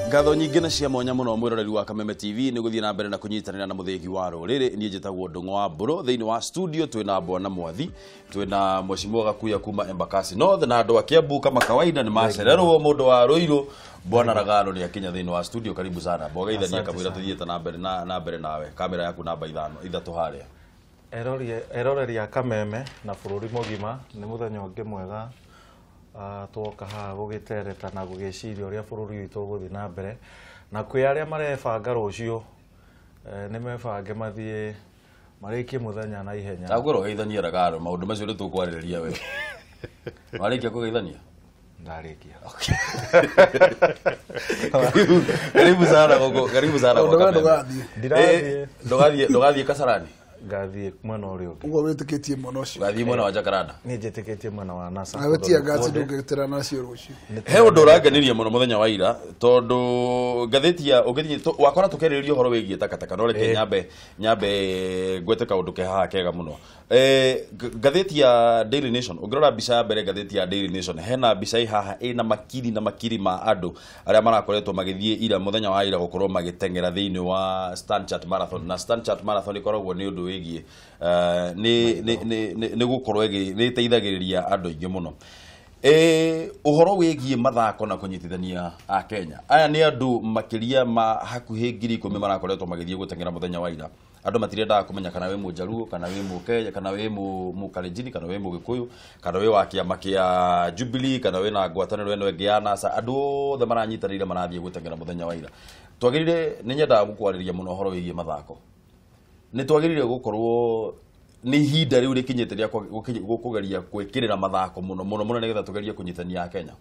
Ngatho nyingĩ na cia mwanya mũno mwĩroreri wa Kameme TV nĩ gũthiĩ na mbere na kũnyitanĩra na mũthĩgi wa rũrĩrĩ. Niĩ njĩtagwo Ndung'u wa Mbũrũ. Thĩinĩ wa studio twĩna Bwana Mwathi, twĩna Mheshimiwa Gakuya kuma Embakasi North, na andũ a Kiambu kama kawaida nĩ macererwo. Mũndũ wa Rũirũ Bwana Ragano nĩ akinya thĩinĩ wa studio. Karibu sana bogeithania kamwĩra tũthiĩte na mbere nawe. Kamera yaku namba 5 ithatũ harĩa. Eroreri a Kameme na bũrũri mũgima nĩ mũthenya ũngĩ mwega tuoka haha gũgĩtereta na gũgĩciria ũrĩa bũrũri witũ ũgũthiĩ na mbere, na kwĩ arĩa marebanga rũciũ nĩ mebange mathiĩ marĩkie mũthenya na ihenya. Tagũrwo geithania Ragano, maũndũ macio nĩ tũkwarĩrĩria we. Warĩkia kũgeithania? Ndarĩkia. Karibu sana gogo, karibu sana gogo. Ndogathiĩ Kasarani. Ngathiĩ mwena ũrĩa ũngĩ. Ugo wĩtĩkĩtie mwena ũcio. Ngathiĩ mwena wa Jakaranda. Nĩ njĩtĩkĩtie mwena wa NASA. Nawe tia ngati ndũngĩtĩra nacio rũciũ. He ũndũ ũrangenirie mũno mũthenya wa ira, tondũ ngathĩti ya ũgĩthiĩ wakora tũkerĩrĩrio ũhoro wĩgiĩ takataka, no reke nyambe ngwete kaũndũ ke haha kega mũno. Ngathĩti ya Daily Nation, ũngĩrora mbica ya mbere ngathĩti ya Daily Nation, hena mbica haha ĩna makiri ma andũ arĩa marakoretwo magĩthiĩ ira mũthenya wa ira gũkorwo magĩteng'era thĩinĩ wa Stanchart Marathon. Na Stanchart Marathon ĩkoragwo nĩ ũndũ wĩgiĩ nĩ gũkorwo nĩ ĩteithagĩrĩria andũ aingĩ mũno. Ũhoro wĩgiĩ mathako na kũnyitithania a Kenya. Aya nĩ andũ makĩria ma hakuhĩ 10,000 marakoretwo magĩthiĩ gũteng'era mũthenya wa ira. Andũ matirendaga kũmenya kana wĩ Mũjaruo, kana wĩ Mũkenya, kana wĩ Mũkalenjin, kana wĩ Mũgĩkũyũ, kana wĩ wa kĩama kĩa Jubilee, kana wĩ na ngwatanĩro ĩno ĩngĩ ya NASA. Andũ othe maranyitanĩire marathiĩ gũteng'era mũthenya wa ira. Twagĩrĩire nĩ nyendaga gũkwarĩria mũno ũhoro wĩgiĩ mathako. Nĩ twagĩrĩire gũkorwo nĩ ihinda rĩu rĩkinyĩte rĩa gũkũgeria gwĩkĩrĩra mathako mũno nĩgetha tũgerie kũnyitania a Kenya.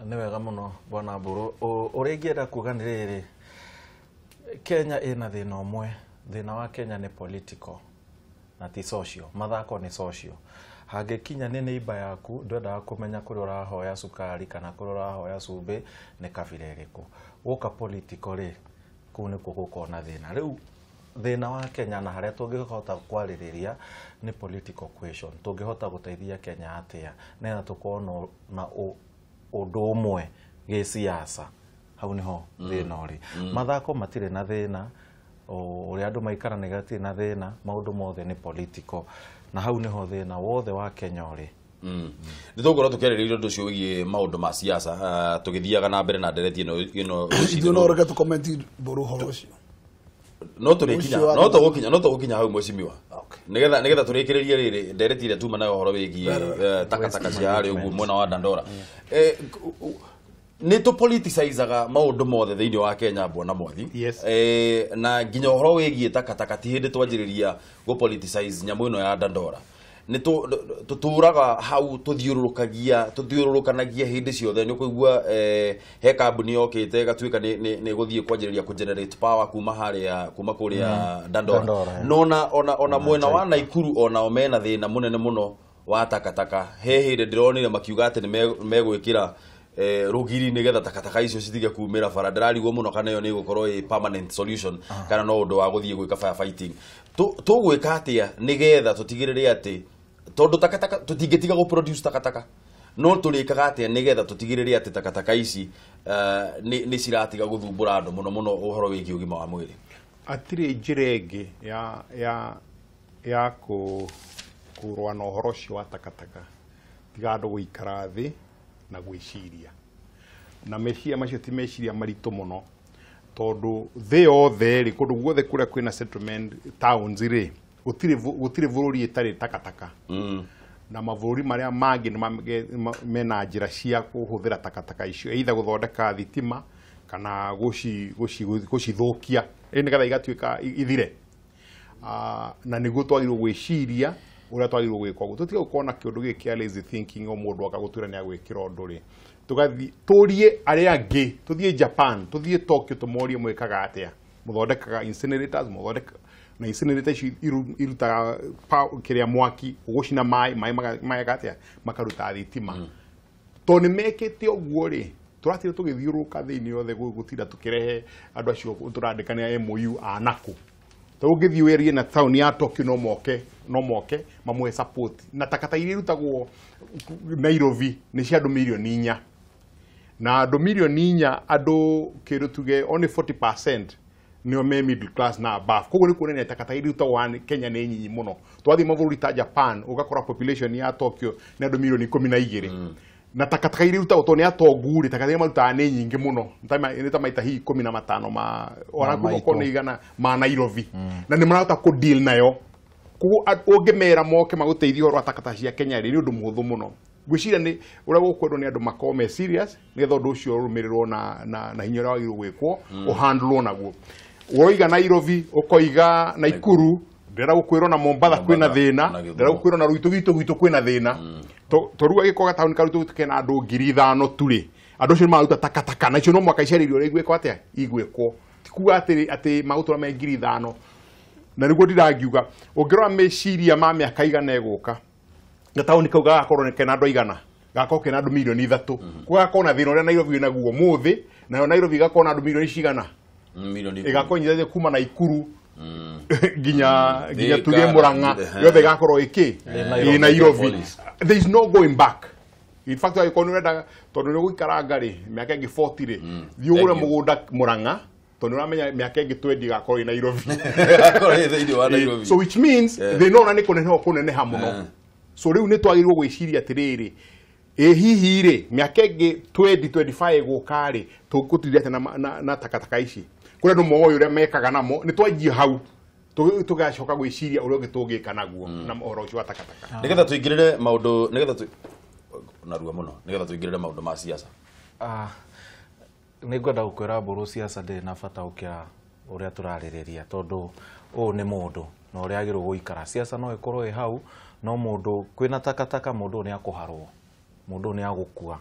Nĩ wega mũno Bwana Mbũrũ. Ũrĩa ingĩenda kuuga nĩ rĩrĩ, Kenya ĩna thĩna ũmwe. Thĩna wa Kenya nĩ political na ti social. Mathako nĩ social. Hangĩkinya nĩ neighbor yaku ndwendaga kũmenya kũrĩa ũrahoya cukari kana kũrĩa ũrahoya cumbĩ nĩ kabira ĩrĩkũ. Gũka political rĩ, kũu nĩkuo gũkorwo na thĩna. Rĩu thĩna wa Kenya na harĩa tũngĩhota kwarĩrĩria nĩ political question. Tũngĩhota gũteithia Kenya atĩa nĩgetha tũkorwo na ũndũ ũmwe gĩsiasa. Hau nĩho thĩna ũrĩ. Mathako matirĩ na thĩna, ũrĩa andũ maikaranaga gatirĩ na thĩna, maũndũ mothe nĩ political. Na hau nĩho thĩna wothe wa Kenya ũrĩ. Nĩ tũgũkorwo tũkĩarĩrĩria ũndũ ũcio wĩgiĩ maũndũ ma siasa, tũgĩthiaga na mbere na ndereti ĩno. Ndio no reke tũkomenti Mbũrũ ũhoro ũcio. No tũgũkinya hau Mheshimiwa. Nĩgetha tũrĩkĩrĩrie rĩrĩ ndereti ĩrĩa tuma nayo ũhoro wĩgiĩ takataka cia harĩa ũguo mwena wa Dandora. Nĩ tũpoliticizaga maũndũ mothe thĩinĩ wa Kenya Bwana Mwathi. Na nginya ũhoro wĩgiĩ takataka ti hĩndĩ twanjĩrĩria gũpoliticize nyamũ ĩno ya Dandora. Nĩ tũtũraga hau tũthiũrũrũkanagia hĩndĩ ciothe. Nĩ kũigua he kambuni yokĩte gatuĩka nĩ gũthiĩ kwanjĩrĩria kũgenerate power kuma kũrĩa Dandora. Ona mwena wa Naikuru onao mena thĩna mũnene mũno wa takataka. He hĩndĩ ndĩronire makiuga atĩ nĩ megwĩkĩra rũgiri nĩgetha takataka icio citige kumĩra bara. Ndĩrarigwo mũno kana ĩyo nĩ gũkorwo ĩ permanent solution kana no ũndũ wa gũthiĩ gwĩka firefighting. Tũgwĩka atĩa nĩgetha tũtigĩrĩre atĩ tondũ takataka tũtingĩtiga gũproduce takataka, no tũrĩkaga atĩa nĩgetha tũtigĩrĩre atĩ takataka ici nĩ ciratiga gũthumbũra andũ mũno ũhoro wĩgiĩ ũgima wa mwĩrĩ? Atirĩ njĩra ĩngĩ ya kũrũa na ũhoro ũcio wa takataka tiga andũ gũikara thĩ na gwĩciria. Na meciria macio ti meciria maritũ mũno, tondũ thĩ yothe rĩ, kũndũ guothe kũrĩa kwĩna settlement towns rĩ, gũtirĩ bũrũri ĩtarĩ takataka. Na mabũrũri marĩa mangĩ mena njĩra cia kũhũthĩra takataka icio, either gũthondeka thitima kana gũcithũkia nĩgetha igatuĩka ithire. Na nĩguo twagĩrĩirwo gwĩciria ũrĩa twagĩrĩirwo gwĩka ũguo. Tũtige gũkorwo na kĩũndũ gĩkĩ kĩa lazy thinking, o mũndũ akagũtwĩra nĩ agwĩkĩra ũndũ rĩ. Tũgathiĩ tũrie arĩa angĩ, tũthiĩ Japan, tũthiĩ Tokyo, tũmorie mwĩkaga atĩa. Mũthondekaga incinerators, na incinerator icio irutaga kĩrĩa mwaki, ũgũcina maĩ atĩa makaruta thitima. Tondũ nĩ mekĩte ũguo rĩ, tũrathiĩ tũgĩthiũrũrũka thĩinĩ yothe gũtinda tũkĩrehe andũ acio tũrandĩkanĩra MOU a nakũ. Tũgĩthiĩ wĩrie na town ya Tokyo no moke mamwe support. Na takataka iria irutagwo Nairobi nĩ cia andũ 4,000,000. na andũ milioni 4 andũ kĩndũ tuge only 40% nĩo me middle class na above. Koguo nĩ kuonania takataka iria irutagwo Kenya nĩ nyinyi mũno. Twathiĩ mabũrũri ta Japan ũgakora population ya Tokyo nĩ andũ milioni 12 na takataka iria irutagwo to nĩ atongu takataka iria marutaga nĩ nyingĩ mũno nĩ ta maita hihi 15 ma orakuo nĩ igana ma Nairobi na nĩ marahota ku deal nayo. Koguo ũngĩmera moke magũteithia ũhoro wa takataka cia Kenya nĩ ũndũ mũhũthũ mũno. Ngwĩciria nĩ ũrĩa gũkwendwo nĩ andũ makorwo me serious nĩgetha ũndũ ũcio ũrũmĩrĩrwo na hinya ũrĩa wagĩrĩirwo gwĩkwo ũhandlwo naguo. Ũroiga Nairobi ũkoiga Naikuru ndĩrenda gũkwĩrwo na Mombasa kwĩna thĩna ndĩrenda gũkwĩrwo na Ruitu gwitũ kwĩna thĩna torua gĩko gataũni ka Ruitu gwitũ kena andũ 5,000 turĩ andũ acio maruta takataka na icio no mwaka icererio ũrĩa igwĩkwo atĩa igwĩkwo tikuga atĩ magũtũra me 5,000 na nĩguo ndirangiuga ũngĩrora meciria ma mĩaka igana ĩgũka gataũni kau gagakorwo kena andũ aigana gakorwo kena andũ milioni 3 gũgakorwo na thĩna ũrĩa Nairobi wĩnaguo mũthĩ nayo Nairobi igakorwo na andũ milioni cigana igakorwo nyithagia kuma Naikuru ginya tuge Mũrang'a yothe igakorwo ĩ Nairobi. There is no going back. In fact agĩkorwo nĩ ũrenda tondũ nĩ gũikaranga rĩ mĩaka ĩngĩ 40 rĩ thiĩ ũgũre mũgũnda Mũrang'a tondũ ũramenya mĩaka ĩngĩ 20 igakorwo ĩ Nairobi. So which means thĩna ona nĩ kũneneha mũno. So rĩu nĩ twagĩrĩirwo gwĩciria atĩrĩrĩ hihi rĩ mĩaka ĩngĩ 2025 gũka rĩ tũgũtithia atĩ na takataka ici kũrĩ andũ moĩ ũrĩa mekaga namo nĩ twanjie hau tũgacoka gwĩciria ũrĩa ũngĩ tũngĩka naguo na ũhoro ũcio wa takataka nĩgetha tũingĩrĩre maũndũ nĩgetha narua mũno nĩgetha tũingĩrĩre maũndũ ma siasa. Nĩ ngwenda gũkwĩra mbũrũ siasa ndĩrĩ na bata gũkĩra ũrĩa tũrarĩrĩria tondũ ũũ nĩ mũndũ na ũrĩa agĩrĩirwo gũikara. Siasa no ĩkorwo ĩ hau no mũndũ kwĩna takataka mũndũ nĩ akũharwo mũndũ nĩ agũkua.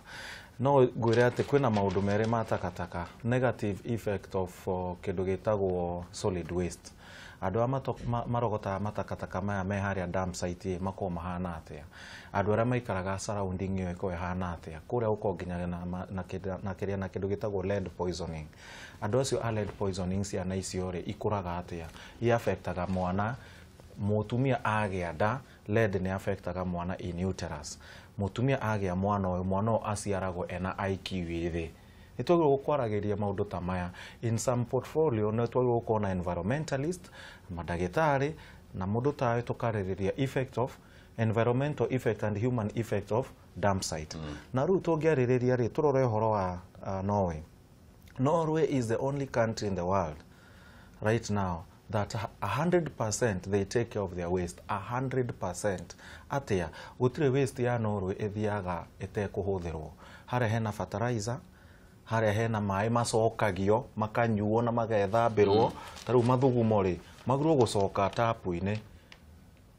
No ngwĩre atĩ kwĩna maũndũ merĩ ma takataka negative effect of kĩndũ gĩtagwo solid waste. Andũ arĩa marogotaga matakataka maya me harĩa dump site makorwo mahana atĩa. Andũ arĩa maikaraga surrounding ĩyo ĩkorwo ĩhana atĩa. Kũrĩa gũkorwo nginyagia na kĩndũ gĩtagwo lead poisoning. Andũ acio a lead poisoning ciana icio rĩ ikũraga atĩa. I-affectaga mwana mũtumia agĩa nda lead nĩ affectaga mwana in uterus. Mũtumia agĩa mwana ũyũ aciaragwo ena IQ thĩ. Nĩ twagĩrĩirwo kwaragĩria maũndũ ta maya. In some portfolio nĩ twagĩrĩirwo gũkorwo na environmentalist mandagĩtarĩ na mũndũ tawe tũkarĩrĩria effect of environmental effect and human effect of dump site. Na rĩu tũngĩarĩrĩria rĩ tũrore ũhoro wa Norway. Norway is the only country in the world right now that 100% they take care of their waste. 100%. Atĩa gũtirĩ waste ya Norway ĩthiaga ĩtekũhũthĩrwo. Harĩa hena fertilizer, harĩa hena maĩ macokagio makanyuo na magethambĩrwo. Tarĩu mathugumo rĩ magĩrĩirwo gũcoka tapu-inĩ.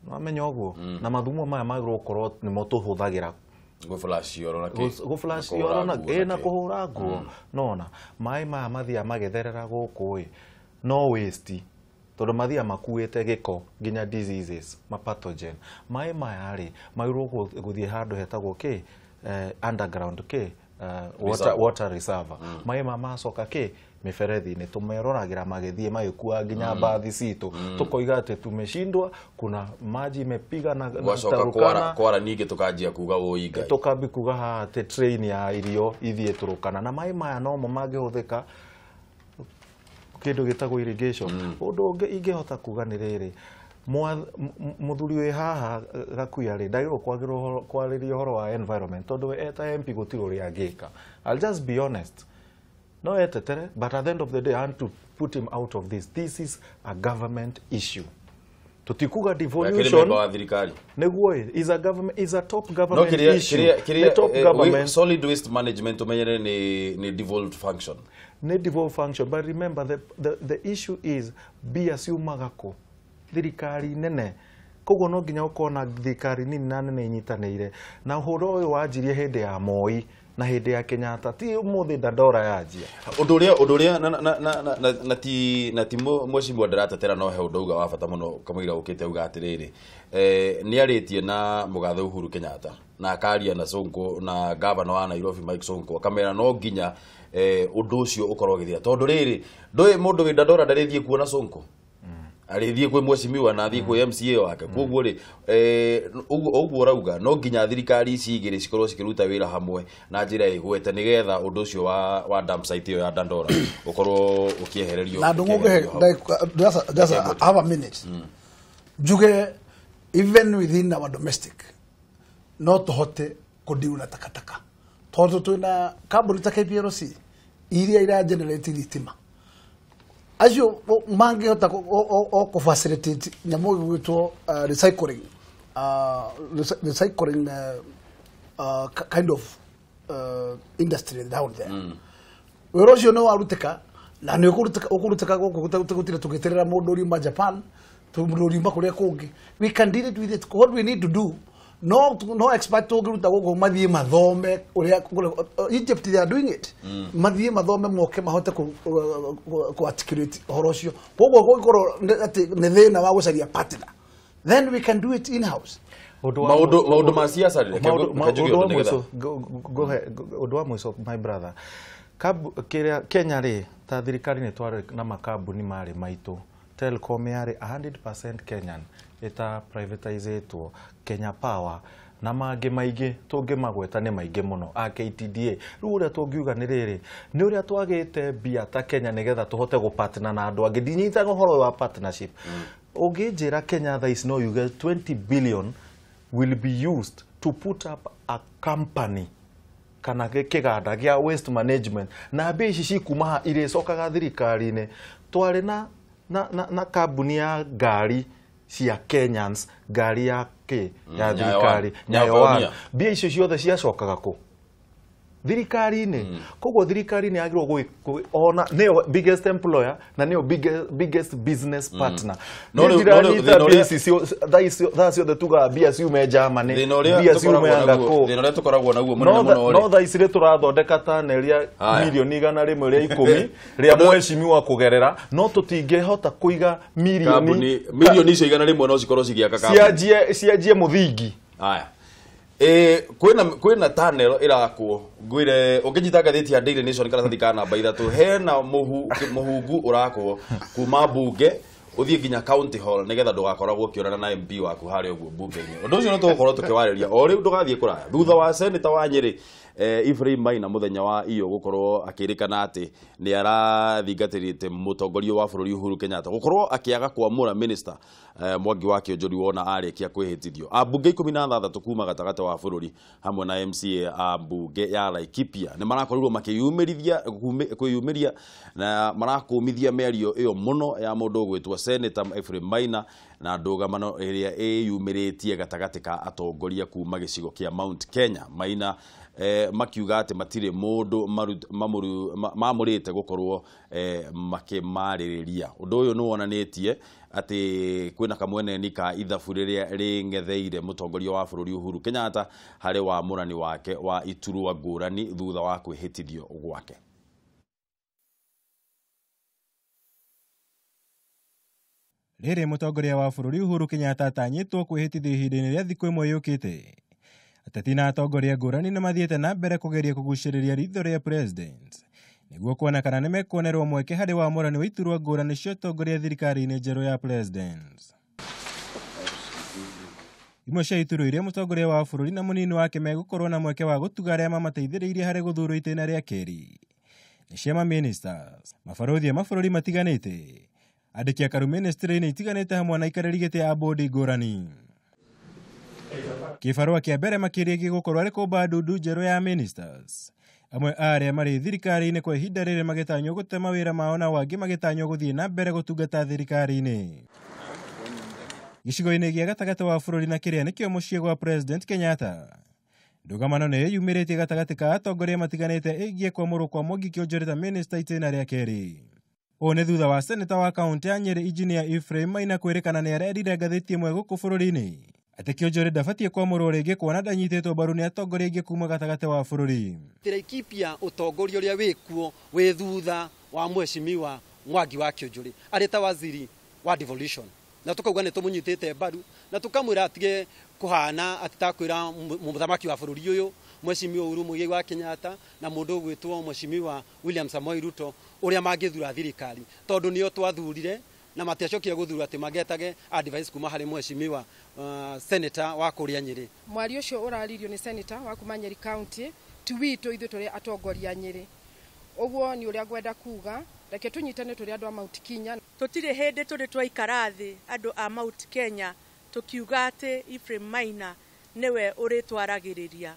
Wamenya ũguo na mathugumo maya magĩrĩirwo gũkorwo nĩmo tũhũthagĩra gũflash yoro na kũhũra nguo. Nona maĩ maya mathiaga magetherera gũkũ no waste tondũ mathiaga makuĩte gĩko nginya diseases pathogen. Maĩ maya rĩ magĩrĩirwo gũthiĩ handũ hetagwo underground water reserve. Maĩ maya macoka miferethi-inĩ tumeroragĩra magĩthiĩ magĩkua nginya bathi citũ tukoiga atĩ tumeshindwa kuna maji mepiga na Turukana kwara ningĩ tukanjia kuga ũingai tukambi kuga atĩ train ya irio ithiĩ Turukana na maĩ maya no mo mangĩhũthĩka kĩndũ gĩtagwo irrigation. Ũndũ ũngĩ ingĩhota kuga nĩ rĩrĩ mũthuri wĩ haha Gakuya rĩ ndagĩrĩirwo kwarĩria ũhoro wa environment tondũ we eta MP gũtirĩ ũrĩa angĩka. I'll just be honest. No etetere, but at the end of the day I want to put him out of this. This is a government issue. Tutikuga devolution neguo is a top government issue. The top government solid waste management umenyere ni devolved function. Ne devolved function, but remember the issue is be assume thirikari nene koguo no nginya uko na thirikari nini na nene inyitanĩire na ũhoro ũyũ wanjirie hĩndĩ ya Moi na hĩndĩ ya Kenyatta ti mũthĩ Dandora yanjia ũndũ ũrĩa na ti mwecimu ndaratetera no he ũndũ uga wa bata mũno kamũira ũkĩte uga atĩrĩrĩ nĩ arĩtie na mũgathe Uhuru Kenyatta na akaria na Sonko na governor wa Nairobi Mike Sonko akamera no nginya ũndũ ũcio ũkorwo gĩthia tondũ rĩrĩ ndũĩ mũndũ wĩ Dandora ndarĩthiĩ kuona Sonko arithie kwe mweshimiwa na athie kwe MCA wake koguo ri uguo rauga no nginya thirikari ici igiri cikorwo cikiruta wira hamwe na njira igwete nigetha undu ucio wa dump site iyo ya Dandora ukorwo ukiehererio na ndunguge just have a minute juge even within our domestic no tuhote kudiuna takataka tondu twina kambuni ta KPLC iria ira generate thitima acio mangihota ku facilitate nyamo gwitwo recycling kind of industry down there wero cio no waruteka na ni ukuruteka gutire tugitirira mundu uri ma Japan tumuri ma kuria kungi we can deal it with it. What we need to do no expect to giruta gogo mathie mathome uria Egypt they are doing it mathie mathome moke mahote ku articulate horo cio gogo gukoro ati ne thina wa gucaria partner then we can do it in house maundu ma siasa undu wa mwiso my brother Kenya ri ta thirikari ni twari na makambuni mari maitu Telcom yari 100% Kenyan eta privatizeetwo Kenya Power na mangi maigi tungi magweta ni maigi muno KTDA riu uria tungiuga ni riri ni uria twagite bia ta Kenya nigetha tuhote gupartner na andu angi ndinyita uhoro wa partnership unginjira Kenya tha is no you get 20 billion will be used to put up a company kana kiganda gia waste management na mbia ici cikumaha ire cokaga thirikari-ini twari na kambuni ya ngari cia Kenyans ngari ya ya thirikari nyayo mbia icio ciothe ciacokaga ku thirikari-ini koguo thirikari-ini agirwo ona neo biggest employer na neo biggest business partner tha ciothe tuga mbia ciume Germany mbia ciume Angako no tha ici turathondeka taneria milioni 100 ria 10 ria mweshimiwa kugerera no tutingehota kuiga milioni icio 100 no cikorwo cigiaka cianjie muthingi haya kwina tunnel irakwo ngwire unginyita ngathiti ya Daily Nation kana thika namba 3 hena muhungu urakwo kuma bunge uthie nginya county hall nigetha ndugakoragwo kiorana na MP waku hari uguo bunge-ini undu ucio no tugukorwo tukiwariria o riu ndugathie kuraya thutha wa senator wa Nyeri Ephraim Maina muthenya wa iyo gukorwo akirikana ati ni arathingatirite mutongoria wa bururi Uhuru Kenyatta gukorwo akiaga kwamura minister Mwangi wa Kĩonjũri wona arikia kwĩhĩtithio ambunge 16 kuma gatagate wa bururi hamwe na MCA ambunge ya Laikipia ni marakorirwo makiyumĩrithia kwĩyumĩria na marakumithia mĩario iyo muno ya mundu gwitwa Senator Ephraim Maina na ndũgamano ĩrĩa ĩyumĩrĩtie gatagate ka atongoria kuma gĩcigo kia Mount Kenya Maina makiuga ati matire mundu mamurite gukorwo makimaririria undu uyu ni wonanitie ati kwina kamweneni ka ithabu riria ringetheire mutongoria wa bururi Uhuru Kenyatta hari wa murani wake wa iturwa ngurani thutha wa kwĩhĩtithio gwake. Rĩrĩ mutongoria wa bururi Uhuru Kenyatta atanyĩtwo kwĩhĩtithio ihinda-inĩ rĩa thikũ ĩmwe yũkĩte. Ateti na atongoria ngũrani nĩ mathiĩte na mbere kũgeria kũgucĩrĩria ritho rĩa president nĩguo kuona kana nĩ mekuonerwo mweke harĩ wamũrani wa iturwa ngũrani cia atongoria thirikari-inĩ njerũ ya president. Imwe cia iturwa iria mutongoria wa bururi na mũnini wake megũkorwo na mweke wa gũtuga arĩa mamateithĩrĩirie harĩ gũthurwo itĩna rĩa kerĩ nĩ cia ma-ministers mabarothi a mabũrũri matiganĩte andĩki a karu ministry-inĩ itiganĩte hamwe na ikarĩri gĩtĩ a bodi ngũrani. Kibarua kia mbere makĩria gĩgũkorwo arĩ kũmba ndundu njerũ ya ministers amwe arĩa marĩ thirikari-inĩ kwa ihinda rĩrĩ magĩtanywo gũte mawĩra mao na wangĩ magĩtanywo gũthiĩ na mbere gũtungata thirikari-inĩ. Gĩcigo-inĩ gĩa gatagatĩ wa bũrũri na kĩrĩa nĩkĩo mũciĩ gwa President Kenyatta ndũgamano nĩ yumĩrĩtie gatagatĩ ka atongoria matiganĩte ĩgiĩ kwamũrwo kwa Mwangi Kĩonjũri ta minister itĩna rĩa kerĩ. Ũũ nĩ thutha wa senator wa kaunti ya Nyeri Engineer Ephraim Maina kwĩrĩkana nĩ arerire ngathĩti ĩmwe gũkũ bũrũri-inĩ ati Kĩonjũri ndabatiĩ kwamũrwo rĩngĩ kuona ndanyitĩtwo mbaru nĩ atongoria aingĩ kuma gatagatĩ wa bũrũri. Laikipia ũtongoria ũrĩa wĩkuo wĩ thutha wa mweshimiwa Mwangi wa Kĩonjũri arĩ ta waziri wa devolution na tukauga nĩ tũmũnyitĩte mbaru na tũkamwĩra atige kuhana atitakwĩra mũthamaki wa bũrũri ũyũ mweshimiwa Uhuru Mũigai wa Kenyatta na mũndũ ũgwĩtwo mweshimiwa William Samoei Ruto ũrĩa mangĩthura thirikari tondũ nĩo twathurire na matiacokire guthura ati magetage advice kuma hari mheshimiwa senator wa kuria Nyeri. Mwari ucio uraririo ni senator wa kuma Nyeri county tuwito ithu turi atongoria Nyeri. Oguo ni uria gwenda kuga reke tunyitane turi andu a Mount Kenya. Tutire hende turi twaikara thi andu a Mount Kenya tukiuga ati Ephraim Maina niwe uritwaragiriria.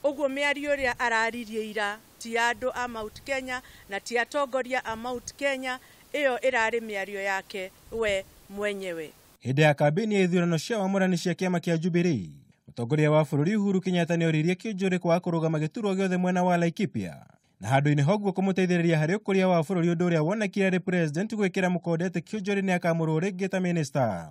Oguo miario ria araririe ira ti andu a Mount Kenya na ti atongoria a Mount Kenya, iyo irari miario yake we mwenyewe. Hĩndĩ ya kambĩini ya ithurano cia wamũrani cia kĩama kĩa Jubilee, mũtongoria wa bũrũri Uhuru Kenyatta nĩoririe kĩũnjũrĩ kwa kũrũgama gĩturwa gĩothe mwena wa Laikipia, na handũ-inĩ hoguo kũmũteithĩrĩria harĩ ũkũria wa bũrũri ũndũ ũrĩa wonekire arĩ president gwĩkĩra mũkonde atĩ kĩũnjũrĩ nĩakamũrwo rĩngĩ ta minister.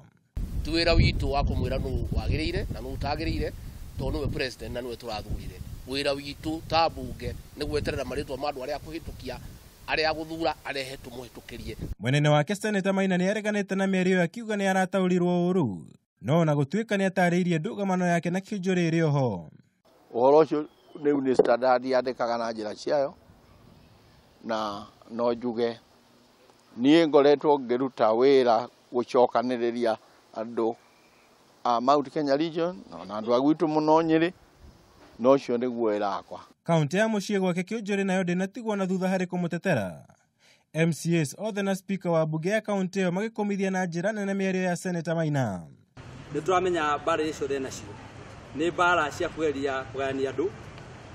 Tuwĩra witũ wa kũmwĩra nũ wagĩrĩire na nũ ũtagĩrĩire, tondũ nĩwe president na nĩwe tũrathurire. Wĩra witũ ta mbunge nĩ gweterera marĩtwa ma andũ arĩa kũhĩtũkia arĩa guthura arehe tumuhitukirie. Mwenene wake Senator Maina nĩareganĩte na mĩario akiuga nĩ arataũrirwo ũru, no na gũtuĩka nĩatarĩirie ndũgamano yake na kĩũnjũrĩ ĩrĩ oho. Ũhoro ũcio rĩu nĩ standard yandĩkaga na njĩra ciayo, na no njuge niĩ ngoretwo ngĩruta wĩra gũcokanĩrĩria andũ a Mount Kenya region na andũ a gwitũ mũno Nyeri, no ũcio nĩguo wĩra wakwa. Kaunti ya mũciĩ gwake kĩũnjũrĩ nayo ndĩnatigwo na thutha harĩ kũmũtetera. MCAs othe na speaker wa bunge ya kaunti ĩyo magĩkomithia na njĩra nene mĩario ya Senator Maina. Nĩtũramenya mbara icio ndĩ nacio nĩ mbara cia kweria kũgayania andũ,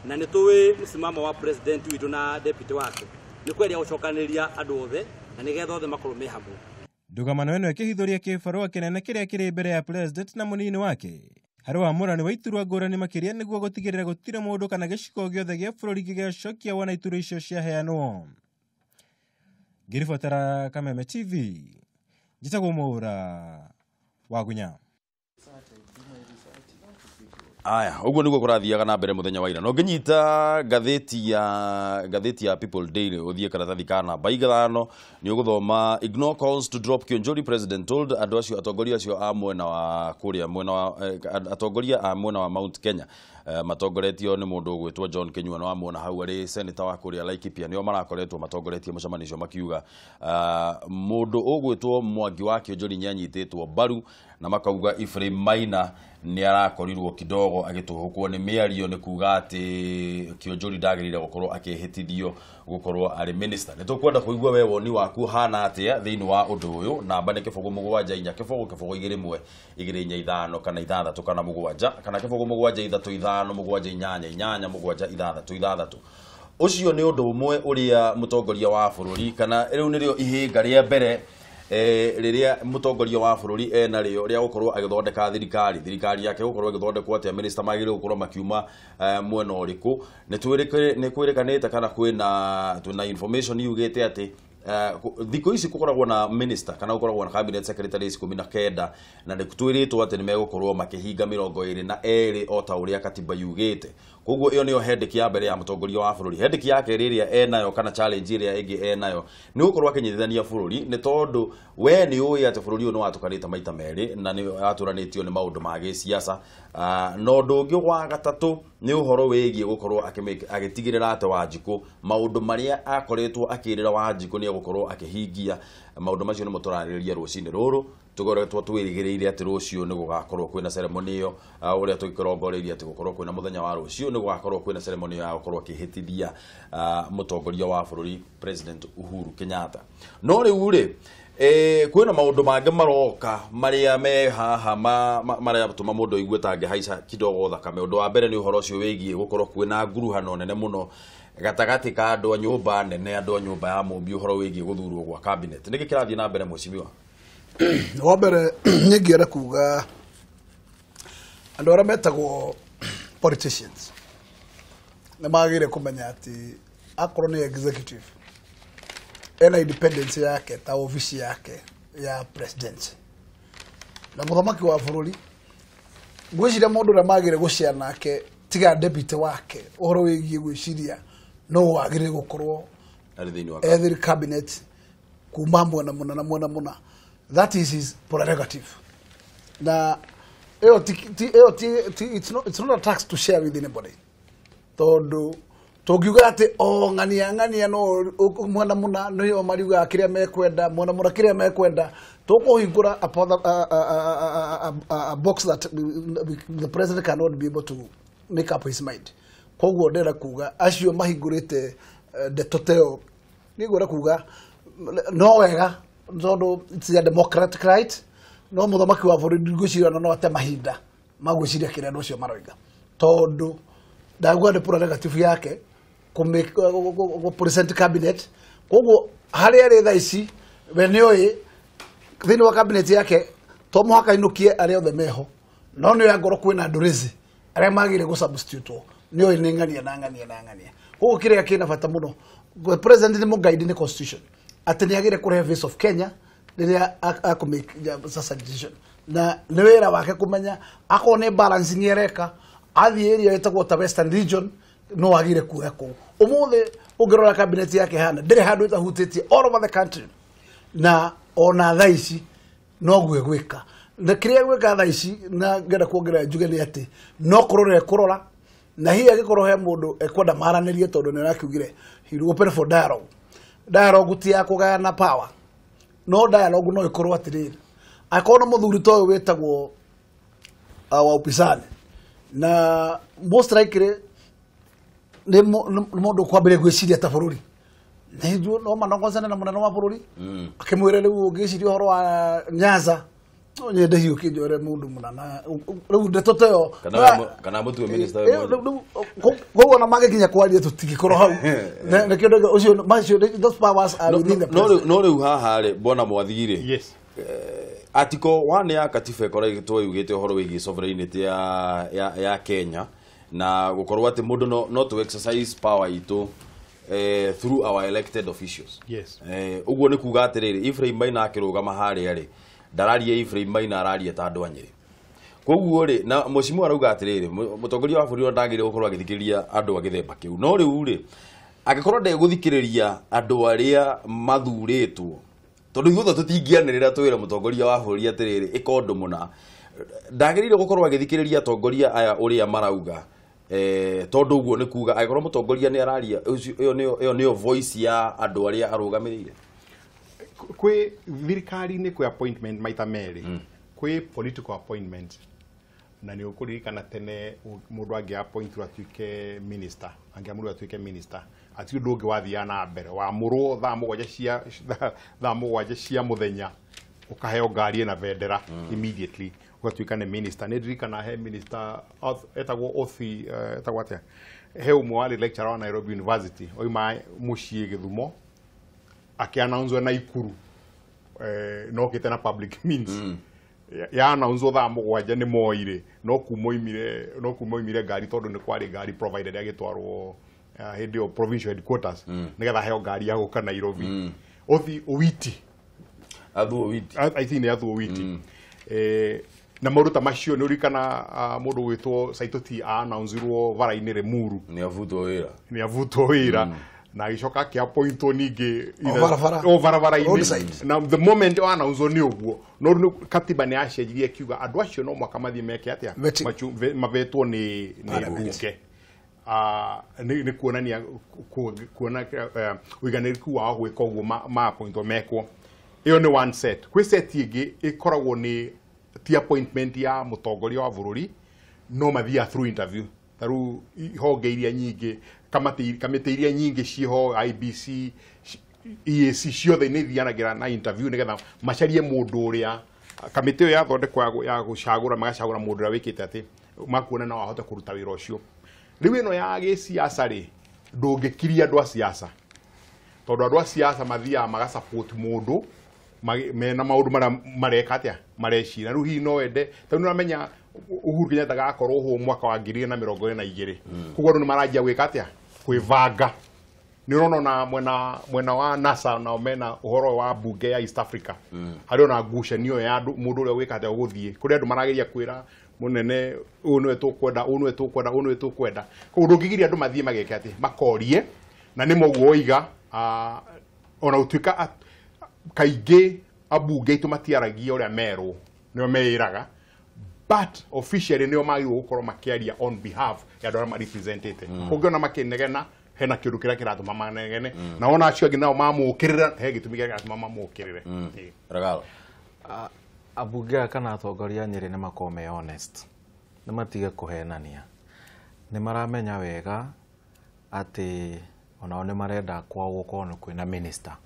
na nĩtũĩ msimamo wa president witũ na deputy wake nĩ kweria gũcokanĩrĩria andũ othe na nĩgetha othe makorwo me hamwe. Ndũgamano ĩno ĩkĩhithũria kĩbarũa kĩnene kĩrĩa kĩrĩ mbere ya president na mũnini wake harĩ wamũrani wa iturwa ngũrani makĩria nĩguo gũtigĩrĩra gũtirĩ mũndũ kana gĩcigo gĩothe gĩa bũrũri gĩgĩcokia wona iturwa icio ciaheanwo. Ngĩribotera Kameme TV, njĩtagwo Mũra wa Gunya. Aya, ũguo nĩguo kũrathiaga na mbere mũthenya wa ira. No ngĩnyita ngathĩti ya People Daily ũthiĩ karatathi ka namba 5 nĩ ũgũthoma ignore calls to drop Kĩũnjũrĩ, president told andũ acio atongoria acio a mwena wa kũrĩa mwena wa atongoria a mwena wa Mount Kenya matongoretio nĩ mũndũ ũgwĩtwo John Kĩnyuano wa mwena hau arĩ senator wa kũrĩa Laikipia, nĩo marakoretwo matongoretie mũcemanio ũcio makiuga mũndũ ũgwĩtwo Mwangi wa Kĩũnjũrĩ nĩanyitĩtwo mbaru na makauga Ephraim Maina nĩ arakorirwo kidogo agĩtũhũkwo nĩ mĩario nĩ kuga atĩ Kĩũnjũrĩ ndagĩrĩire gũkorwo akĩhĩtithio gũkorwo arĩ minister. Nĩ tũkwenda kũigua we woni waku hana atĩa thĩinĩ wa ũndũ ũyũ. Namba nĩ 07 2 2 kana 6 kana 7 kana 07 Ũcio nĩ ũndũ ũmwe ũrĩa mũtongoria wa bũrũri kana rĩu nĩrĩo ihĩnga rĩa mbere rĩrĩa mũtongoria wa bũrũri ena rĩo rĩa gũkorwo agĩthondeka thirikari yake gũkorwo agĩthondekwo atĩa minister magĩrĩirwo gũkorwo makiuma mwena ũrĩkũ. Nĩ kwĩrĩkanĩte kana kwĩna information yugĩte atĩ thikũ ici gũkoragwo na minister kana gũkoragwo na cabinet secretaries 19 na nĩ twĩrĩtwo atĩ nĩ megũkorwo makĩhinga 22 o ta ũrĩa katiba yugĩte. Koguo ĩyo nĩyo hendeki ya mbere ya mũtongoria wa bũrũri. Hendeki yake ĩrĩa enayo kana challenge ĩrĩa ĩngĩ enayo nĩ gũkorwo akĩnyitithania bũrũri, nĩ tondũ we nĩ ũĩ atĩ bũrũri ũyũ nĩ watũkanĩte maita merĩ na nĩ atũranĩtio nĩ maũndũ ma gĩsiasa. Na ũndũ ũngĩ wa gatatũ nĩ ũhoro wĩgiĩ gũkorwo agĩtigĩrĩra atĩ Wanjikũ maũndũ marĩa akoretwo akĩrĩra Wanjikũ nĩ gũkorwo akĩhingia maũndũ macio nĩ mũtũrarĩrĩria rũcinĩ rũrũ. Tũgoretwo twĩrĩgĩrĩire atĩ rũciũ nĩ gũgakorwo kwĩna ceremony ĩyo ũrĩa tũgĩkĩrongoreirie atĩ gũkorwo kwĩna mũthenya wa rũciũ nĩ gũgakorwo kwĩna ceremony ya gũkorwo akĩhĩtithia mũtongoria wa bũrũri President Uhuru Kenyatta. No rĩu rĩ kwĩna maũndũ mangĩ maroka marĩa me haha marĩa tũma mũndũ aigue ta angĩhaica kidogo thakame. Ũndũ wa mbere nĩ ũhoro ũcio wĩgiĩ gũkorwo kwĩna nguruhano nene mũno gatagatĩ ka andũ a nyũmba nene, andũ a nyũmba ya mũmbi, ũhoro wĩgiĩ gũthurwo gwa cabinet. Nĩkĩ kĩrathiĩ na mbere mheshimiwa? Wa mbere nyingĩra kuga andũ arĩa metagwo politicians nĩ magĩrĩire kũmenya atĩ akorwo nĩ executive ena independence yake ta ofisi yake ya president na mũthamaki wa bũrũri. Ngwĩciria mũndũ ũrĩa magĩrĩire gũcea nake tiga deputy wake ũhoro wĩgiĩ gwĩciria no wagĩrĩire gũkorwo thirikari cabinet kuma mwena mũna na mwena mũna. That is his prerogative. Na it's not a tax to share with anybody. Tondũ Tũngiuga atĩ o ng'ania no mwana mũna nĩo mariuga kĩrĩa mekwenda mwana mũna kĩrĩa mekwenda tũkũhingũra a box that the president cannot be able to make up his mind. Koguo ndĩra kuga acio mahingũrĩte ndeto teo nĩgwĩra kuga no wega tondũ it's a democratic right no mũthamaki wa bũrũri ngwĩciria no ate mahinda magwĩciria kĩrĩa andũ acio maroiga tondũ ndagwa nĩ prerogative yake ku present cabinet koguo harĩa rĩ thaa ici we nĩoĩ thĩinĩ wa cabinet yake to mũhaka inukie arĩa othe meho no nĩ ya ngoro kwĩna andũ rĩzi arĩa magĩrĩire gũ substitute nĩoĩ nĩ ng'ania koguo kĩrĩa kĩna bata mũno president nĩ mũguide nĩ constitution atĩ nĩ agĩrĩire kũrehe face of Kenya rĩrĩa akumake sasa decision na nĩ wĩra wake kũmenya akorwo nĩ balance nĩ ereka athiĩ area ĩtagwo ta Western Region no agire kuoya kũu ũmũthĩ ũngĩrora cabinet yake hana ndĩrĩ handũ ĩtahutĩtie all over the country na ona thaa ici no gwĩka na kĩrĩa gwĩka thaa ici na ngenda kuongerera njuge nĩ atĩ no kũrora na hihi agĩkorwo he mũndũ ekwenda maranĩrie tondũ nĩ arakiugire he will open for dialogue ti ya kũgayana power no dialogue no ĩkorwo atĩrĩrĩ akorwo mũthuri ta ũyũ wĩtagwo wa upinzani na most likely nĩ mũndũ kwambĩrĩria gwĩciria ta bũrũri no manongozana na mũnene wa bũrũri akĩmwĩra rĩu ũngĩciria ũhoro wa Nyanza nyende hiũ kĩnjore mũndũ mũnana rĩu ndeto teo kana mũtue minister koguo na magĩkinya kwaria tũtingĩkorwo hau na kĩndũ ũcio macio those powers are within the president no rĩu haha rĩ bona mwathigire yes article 1 ya katiba ĩkoretwo yugĩte ũhoro wĩgiĩ sovereignty ya Kenya na gũkorwo atĩ mũndũ no to exercise power itũ through our elected officials. Yes. Uguo nĩ kuga atĩrĩrĩ Ephraim Maina akĩrũgama harĩa rĩ ndararia Ephraim Maina araria ta andũ a Nyeri. Koguo rĩ na mũcimu arauga atĩrĩrĩ mũtongoria wa bũrũri ndagĩrĩire gũkorwo agĩthikĩrĩria andũ a gĩthemba kĩu. No rĩu rĩ angĩkorwo ndegũthikĩrĩria andũ arĩa mathurĩtwo tondũ ithuothe tũtingĩanĩrĩra twĩra mũtongoria wa bũrũri atĩrĩrĩ ĩka ũndũ mũna ndagĩrĩire gũkorwo agĩthikĩrĩria atongoria aya ũrĩa marauga tondũ ũguo nĩ kuga angĩkorwo mũtongoria nĩ araria ĩyo nĩyo voice ya andũ arĩa arũgamĩrĩire kwĩ thirikari-inĩ kwĩ appointment maita merĩ kwĩ political appointment na nĩ ũkũririkana tene mũndũ angĩ appointwo atuĩke minister angĩamũrwo atuĩke minister ati ũndũ ũngĩ wathiaga na mbere wa mũrwo thaa mũgwanja cia mũthenya ũkaheo ngari na bendera immediately ũgatuĩka nĩ minister nĩ ndirikana he minister etagwo Othi etagwo atĩa he ũmwe warĩ lecturer wa Nairobi University oima mũciĩ Gĩthumo akĩannounce na Ikuru no kĩte na public means ya announce thaa mũgwanja nĩ moire no kumoimire ngari tondũ nĩ kwarĩ ngari provided agĩtwarwo hĩndĩ yo provincial headquarters nĩgetha heo ngari ya gũka Nairobi Othi Owiti I think nĩ athu Owiti na maũndũ ta macio nĩ ũrikana mũndũ gwĩtwo Saitoti announceirwo bara-inĩ Limuru nĩ avutwo wĩra na agĩcoka akĩappointwo ningĩ o barabara-inĩ na the moment announceirwo nĩ ũguo no katiba nĩ yacenjirie kiuga andũ acio no mwaka mathiĩ meke atĩa mavetwo nĩ mbunge nĩ kuonania ũiganĩrĩku wao gwĩka ũguo ma-appointwo mekwo ĩyo nĩ one set kwĩ set ĩngĩ ĩkoragwo nĩ ti appointment ya mũtongoria wa bũrũri no mathia through interview taru honge iria nyingĩ kamĩtĩ iria nyingĩ ciho IBC EAC ciothe nĩ thianagira na interview nĩgetha macarie mũndũ ũrĩa kamĩtĩ ĩyo yathondekwo ya gũcagũra magacagũra mũndũ ũrĩa wĩkĩte atĩ makuona no ahote kũruta wĩra ũcio rĩu ĩno ya gĩsiasa rĩ ndũngĩkiria andũ a siasa tondũ andũ a siasa mathiaga magasupport mũndũ mena maũndũ marĩa mareka atĩa marecira rĩu hihi no ende tondũ nĩramenya Uhuru Kenyatta gakorwo ho mwaka wa 2022 koguo andũ nĩ maranjia gwĩka atĩa kwĩvanga nĩ ũrona mwena wa NASA na mena ũhoro wa bunge ya East Africa harĩ ona ngucanio ya mũndũ ũrĩa gwĩka atĩa gũthiĩ kũrĩ andũ marageria kwĩra mũnene ũyũ nĩwe tũkwenda koguo ndũngĩgiria andũ mathiĩ mageke atĩ makorie na nĩ moguo oiga ona ũtuĩka kaingĩ abunge itũ matiaragia ũrĩa merwo nĩo meĩraga but officially nĩo magĩrĩirwo gũkorwo makĩaria on behalf ya andũ arĩa marepresentĩte ũngĩona makĩnegena hena kindu kiria kiratuma manegene na ona acio angi nao mamukirira he gitumi kiria kiratuma mamukirire Ragalo abunge kana atongoria Nyeri nĩ makome honest nĩ matige kũhenania nĩ maramenya wega atĩ onao nĩ marenda kwao gũkorwo kwĩna minister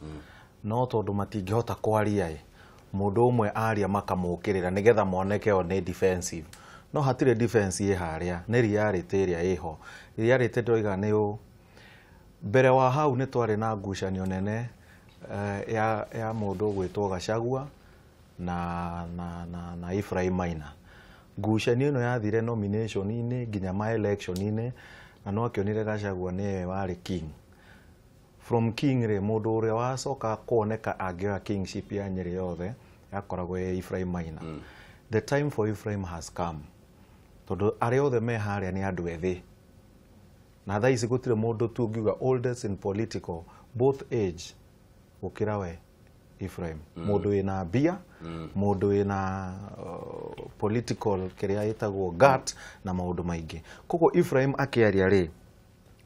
no tondũ matingĩhota kwaria mũndũ ũmwe aria makamũkĩrĩra nĩgetha moneke o nĩ defensive no hatirĩ defense ĩ harĩa nĩ reality ĩrĩa ĩho reality ndoiga nĩ ũũ mbere wa hau nĩ twarĩ na ngucanio nene ya mũndũ gwĩtwo Gachagua na Ephraim Maina ngucanio ĩno yathire nomination-inĩ nginya ma election-inĩ na no akĩonire Gachagua nĩwe warĩ king from king rĩ mũndũ ũrĩa wacoka kuoneka angĩoya kingship ya Nyeri yothe yakoragwo Ephraim Maina the time for Ephraim has come tondũ arĩa othe me harĩa nĩ andũ ethĩ na thaa ici gũtirĩ mũndũ tu ũngiuga oldest in political both age gũkĩra we Ephraim mũndũ wĩna mbia mũndũ wĩna political kĩrĩa ĩtagwo gut na maũndũ maingĩ koguo Ephraim akĩaria rĩ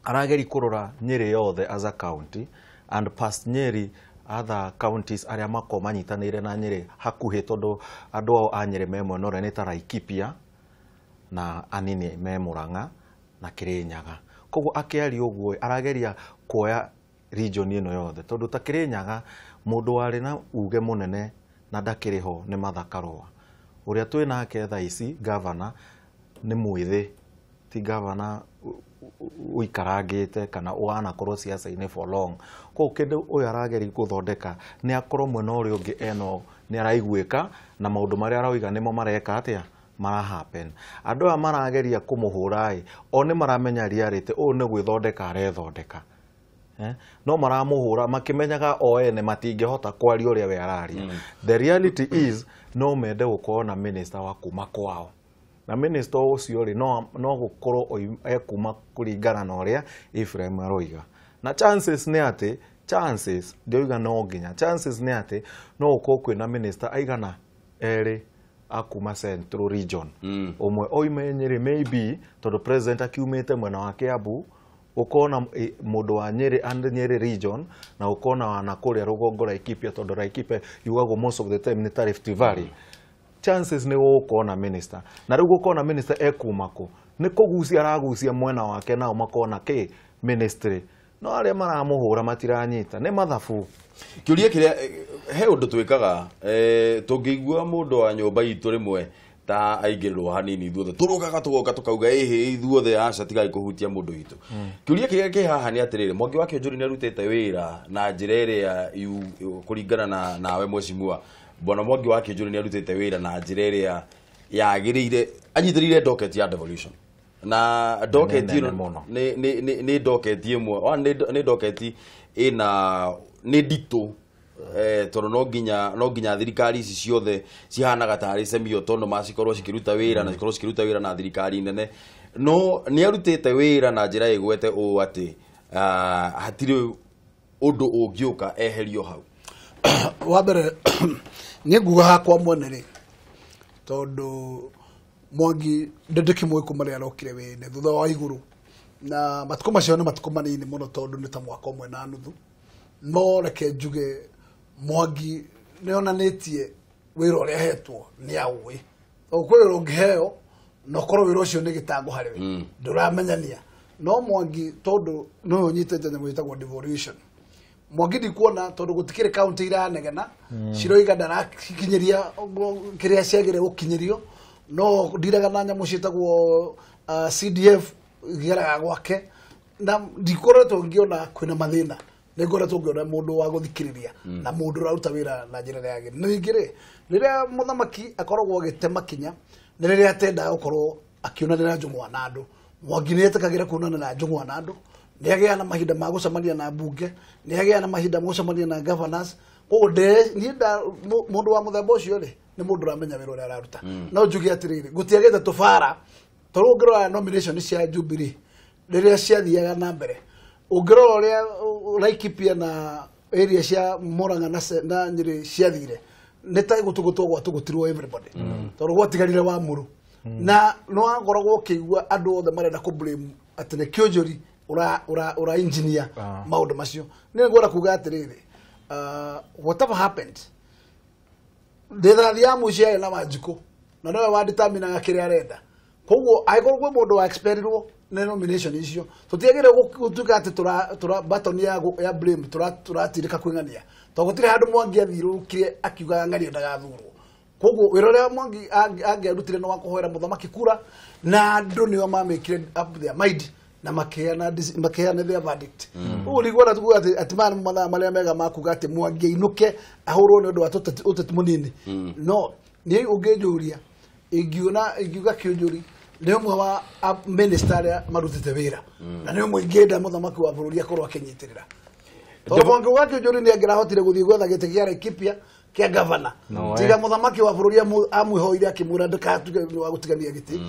arageri kũrora Nyeri yothe as a county and past Nyeri other counties arĩa mako manyitanĩire na Nyeri hakuhĩ tondũ andũ ao a Nyeri me mwena ũrĩa nĩ ta Laikipia na anini me Mũrang'a na Kĩrĩnyaga koguo akĩaria ũguo arageria kuoya region ĩno yothe tondũ ta Kĩrĩnyaga mũndũ warĩ na uge mũnene na ndakĩrĩ ho nĩ Martha Karũa ũrĩa twĩ nake thaa ici governor nĩ mwĩthĩ ti governor uikarangĩte kana ũhanakorwo siasa-inĩ for long koguo kĩndũ ũyũ arageri gũthondeka nĩ akorwo mwena ũrĩa ũngĩ eno nĩ araiguĩka na maũndũ marĩa aroiga nĩmo mareka atĩa marahappen andũ aya marageria kũmũhũra o nĩ maramenya reality ũũ nĩ gwĩthondeka arethondeka no maramũhũra makĩmenyaga o ene matingĩhota kwaria ũrĩa we araria the reality is no mende gũkorwo na minister wa kuma kwao na minister ũcio rĩ no gũkorwo ekuma kũringana na ũrĩa Ephraim aroiga na chances nĩ atĩ chances ndioiga no nginya chances nĩ atĩ no gũkorwo kwĩna minister aigana erĩ akuma Central Region ũmwe oime Nyeri maybe tondũ president akiumĩte mwena wa Kiambu ukona mũndũ wa Nyeri and Nyeri region na ukona wana kũrĩa rũgongo Laikipia tondũ Laikipia yugagwo most of the time nĩ Rift Valley chances nĩ gũkona minister na rĩu gũkona minister ekumako nĩ kũgucia aragucia mwena wake nao makona kĩ ministry no arĩa maramũhũra matiranyita nĩ mathabu kĩũria kĩrĩa he ũndũ twĩkaga tũngĩigua mũndũ wa nyũmba itũ rĩmwe ta aingĩrĩrwo hanini ithuothe tũrũgaga tũgoka tũkauga ithuothe aca tigai kũhutia mũndũ witũ kĩũria kĩrĩa kĩ haha nĩ atĩrĩrĩ Mwangi wa Kĩonjũri nĩ arutĩte wĩra na njĩra ĩrĩa kũringana nawe mheshimiwa bwana Mwangi wa Kĩonjũri nĩ arutĩte wĩra na njĩra ĩrĩa yagĩrĩire anyitĩrĩire docket ya devolution na docket ĩno nĩ docket ĩmwe nĩ docket ĩna nĩ nditũ tondũ no nginya thirikari ici ciothe cihanaga tarĩ semi autonomous cikorwo cikiruta wĩra na cikorwo cikiruta wĩra na thirikari nene no nĩ arutĩte wĩra na njĩra ĩgwete ũũ atĩ hatirĩ ũndũ ũngĩũka eherio hau wa mbere nĩ nguga hakwa mwene rĩ tondũ Mwangi ndĩkĩmũĩ kuma rĩrĩa arokire wĩra thutha wa igũrũ na matukũ macio nĩ matukũ manini mũno tondũ nĩ ta mwaka ũmwe na nuthu no reke njuge Mwangi nĩ onanĩtie wĩra ũrĩa ahetwo nĩ aũĩ kwĩ wĩra ũngĩheo na ũkorwo wĩra ũcio nĩ gĩtango harĩ we ndũramenyania no Mwangi tondũ no ũnyitĩte nyamũ ĩtagwo devolution Mwangi ndikuona tondũ gũtikĩrĩ county iranegena ciroiga ndarakinyĩria kĩrĩa ciagĩrĩire gũkinyĩrio no ndiraga na nyamũ ciĩtagwo CDF igeraga gwake na ndikoretwo ngĩona kwĩna mathĩna nĩ ngoretwo ngĩona mũndũ wa gũthikĩrĩria na mũndũ ũraruta wĩra na njĩra ĩrĩa yagĩrĩire ningĩ rĩ rĩrĩa mũthamaki akoragwo agĩtema kinya nĩ rĩrĩa atendaga gũkorwo akĩonanĩra njũng'wa na andũ Mwangi nĩ etĩkagĩra kuonanĩra njũng'wa na andũ nĩ agĩaga na mahinda ma gũcemania na mbunge nĩ agĩaga na mahinda ma gũcemania na governors koguo mũndũ wa mũthemba ũcio rĩ nĩ mũndũ ũramenya wĩra ũrĩa araruta no njuge atĩrĩrĩ gũtiagĩte tũbara tondũ ũngĩrora nomination cia Jubilee rĩrĩa ciathiaga na mbere ũngĩrora ũrĩa Laikipia na area cia Mũrang'a na Nyeri ciathire nĩ ta gũtũgũtwo gwatũgũtirwo everybody tondũ gwatigarire Wamũrũ na no akoragwo ũkĩigua andũ othe marenda kũ blame atĩ nĩ Kĩonjũri ura engineer maũndũ macio nĩ ngwenda kuga atĩrĩrĩ whatever happened ndethathi ya mũciĩ na Wanjikũ na nowe wa determine kĩrĩa arenda koguo aigũrũ kwĩ mũndũ wa experirwo na nomination icio tũtiagĩrĩire gũtuĩka atĩ tũra button ya blame tũratirĩka kwĩng'ania tondũ gũtirĩ handũ Mwangi athirũkire akiuga ng'ania ndagathurwo koguo wĩra ũrĩa Mwangi angĩarutire nĩ wa kũhoera mũthamaki kura na andũ nĩo mamĩkire up their mind na makeana their verdict ũguo nĩguo na tuguo atĩ mathaa marĩa mega makuga atĩ Mwangi ainũke ahũrwo nĩ ũndũ wa ũteti mũnini no nĩ ũngĩnjũria ingiuga kĩũnjũri nĩ ũmwe wa minister arĩa marutĩte wĩra na nĩ ũmwe ingĩenda mũthamaki wa bũrũri akorwo akĩnyitĩrĩra tondũ Mwangi wa kĩũnjũri nĩ angĩrahotire gũthiĩ gwetha gĩtĩ kĩa Laikipia kĩa gavana tiga mũthamaki wa bũrũri amwĩhoire akĩmwĩra ndakatuĩke wa gũtigania gĩtĩ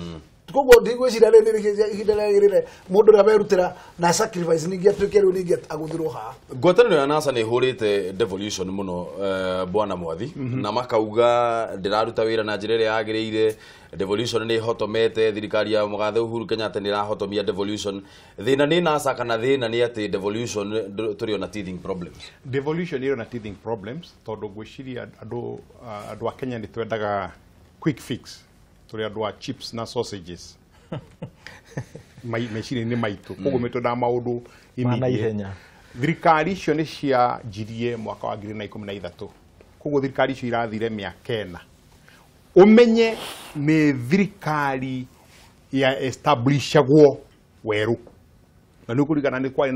koguo ndigwĩciria rĩu nĩ ihinda rĩagĩrĩire mũndũ ũrĩa werutĩra na sacrifice ningĩ atuĩke rĩu ningĩ agũthirwo haha ngwatanĩro ya NASA nĩ ĩhũrĩte devolution mũno bwana Mwathi na makauga ndĩraruta wĩra na njĩra ĩrĩa yagĩrĩire devolution nĩ ĩhotomete thirikari ya mũgathe Uhuru Kenyatta nĩ ĩrahotomia devolution thĩna nĩ NASA kana thĩna nĩ atĩ devolution tũrĩ ona teething problems devolution ĩrĩ na teething problems tondũ ngwĩciria andũ a Kenya nĩ twendaga quick fix tũrĩ andũ a chips na sausages meciria-inĩ maitũ koguo mĩtwendaga maũndũ ihenya thirikari icio nĩ cianjirie mwaka wa 2013 koguo thirikari icio irathire mĩaka 4 umenye nĩ thirikari ya establishagwo weru na nĩ kũrigana nĩ kwari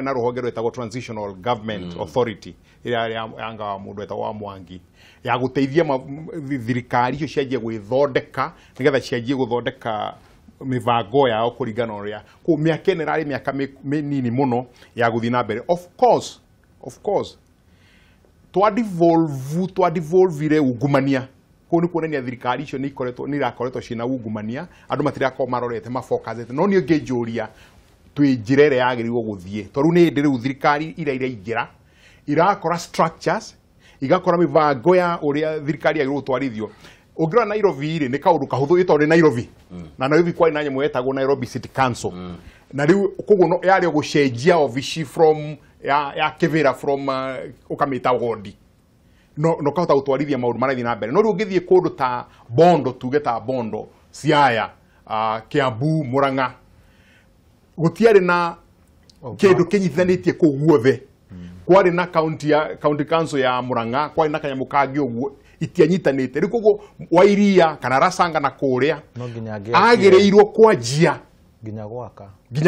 na rũhonge rwetagwo transitional government authority ĩrĩa yanga mũndũ wetagwo wa Mwangi ya gũteithia thirikari icio cianjie gwĩthondeka nĩgetha cianjie gũthondeka mĩbango yao kũringana ũrĩa kũu mĩaka ĩno ĩrarĩ mĩaka mĩnini mũno ya gũthiĩ na mbere of course twadevolvire ungumania kũu nĩ kuonania thirikari icio nĩ irakoretwo ciĩna ungumania andũ matirakorwo marorete mafocusĩte no niĩ ngĩnjũria twĩ njĩra ĩrĩa yagĩrĩirwo gũthiĩ tondũ nĩ hĩndĩ rĩu thirikari iraingĩra irakora structures igakora mĩbango ya ũrĩa thirikari yagĩrĩirwo gũtwarithio ũngĩrora Nairobi rĩ nĩ kaũndũ kahũthũ ĩtondũ nĩ Nairobi na Nairobi kwari na nyamũ yetagwo Nairobi City Council na rĩu koguo yarĩ gũcenjia obici from ya kĩvĩra from ũkamĩta wodi no kahota gũtwarithia maũndũ marathiĩ na mbere no rĩu ũngĩthiĩ kũndũ ta Bondo tuge ta Bondo Siaya Kiambu Murang'a gũtiarĩ na kĩndũ kĩnyitithanĩtie kũu guothe kwari na county council ya Murang'a kwari na kanyamũ kangĩ ũguo itianyitanĩte rĩu koguo Wairia kana Rasanga na kũrĩa agĩrĩirwo kwanjia nginya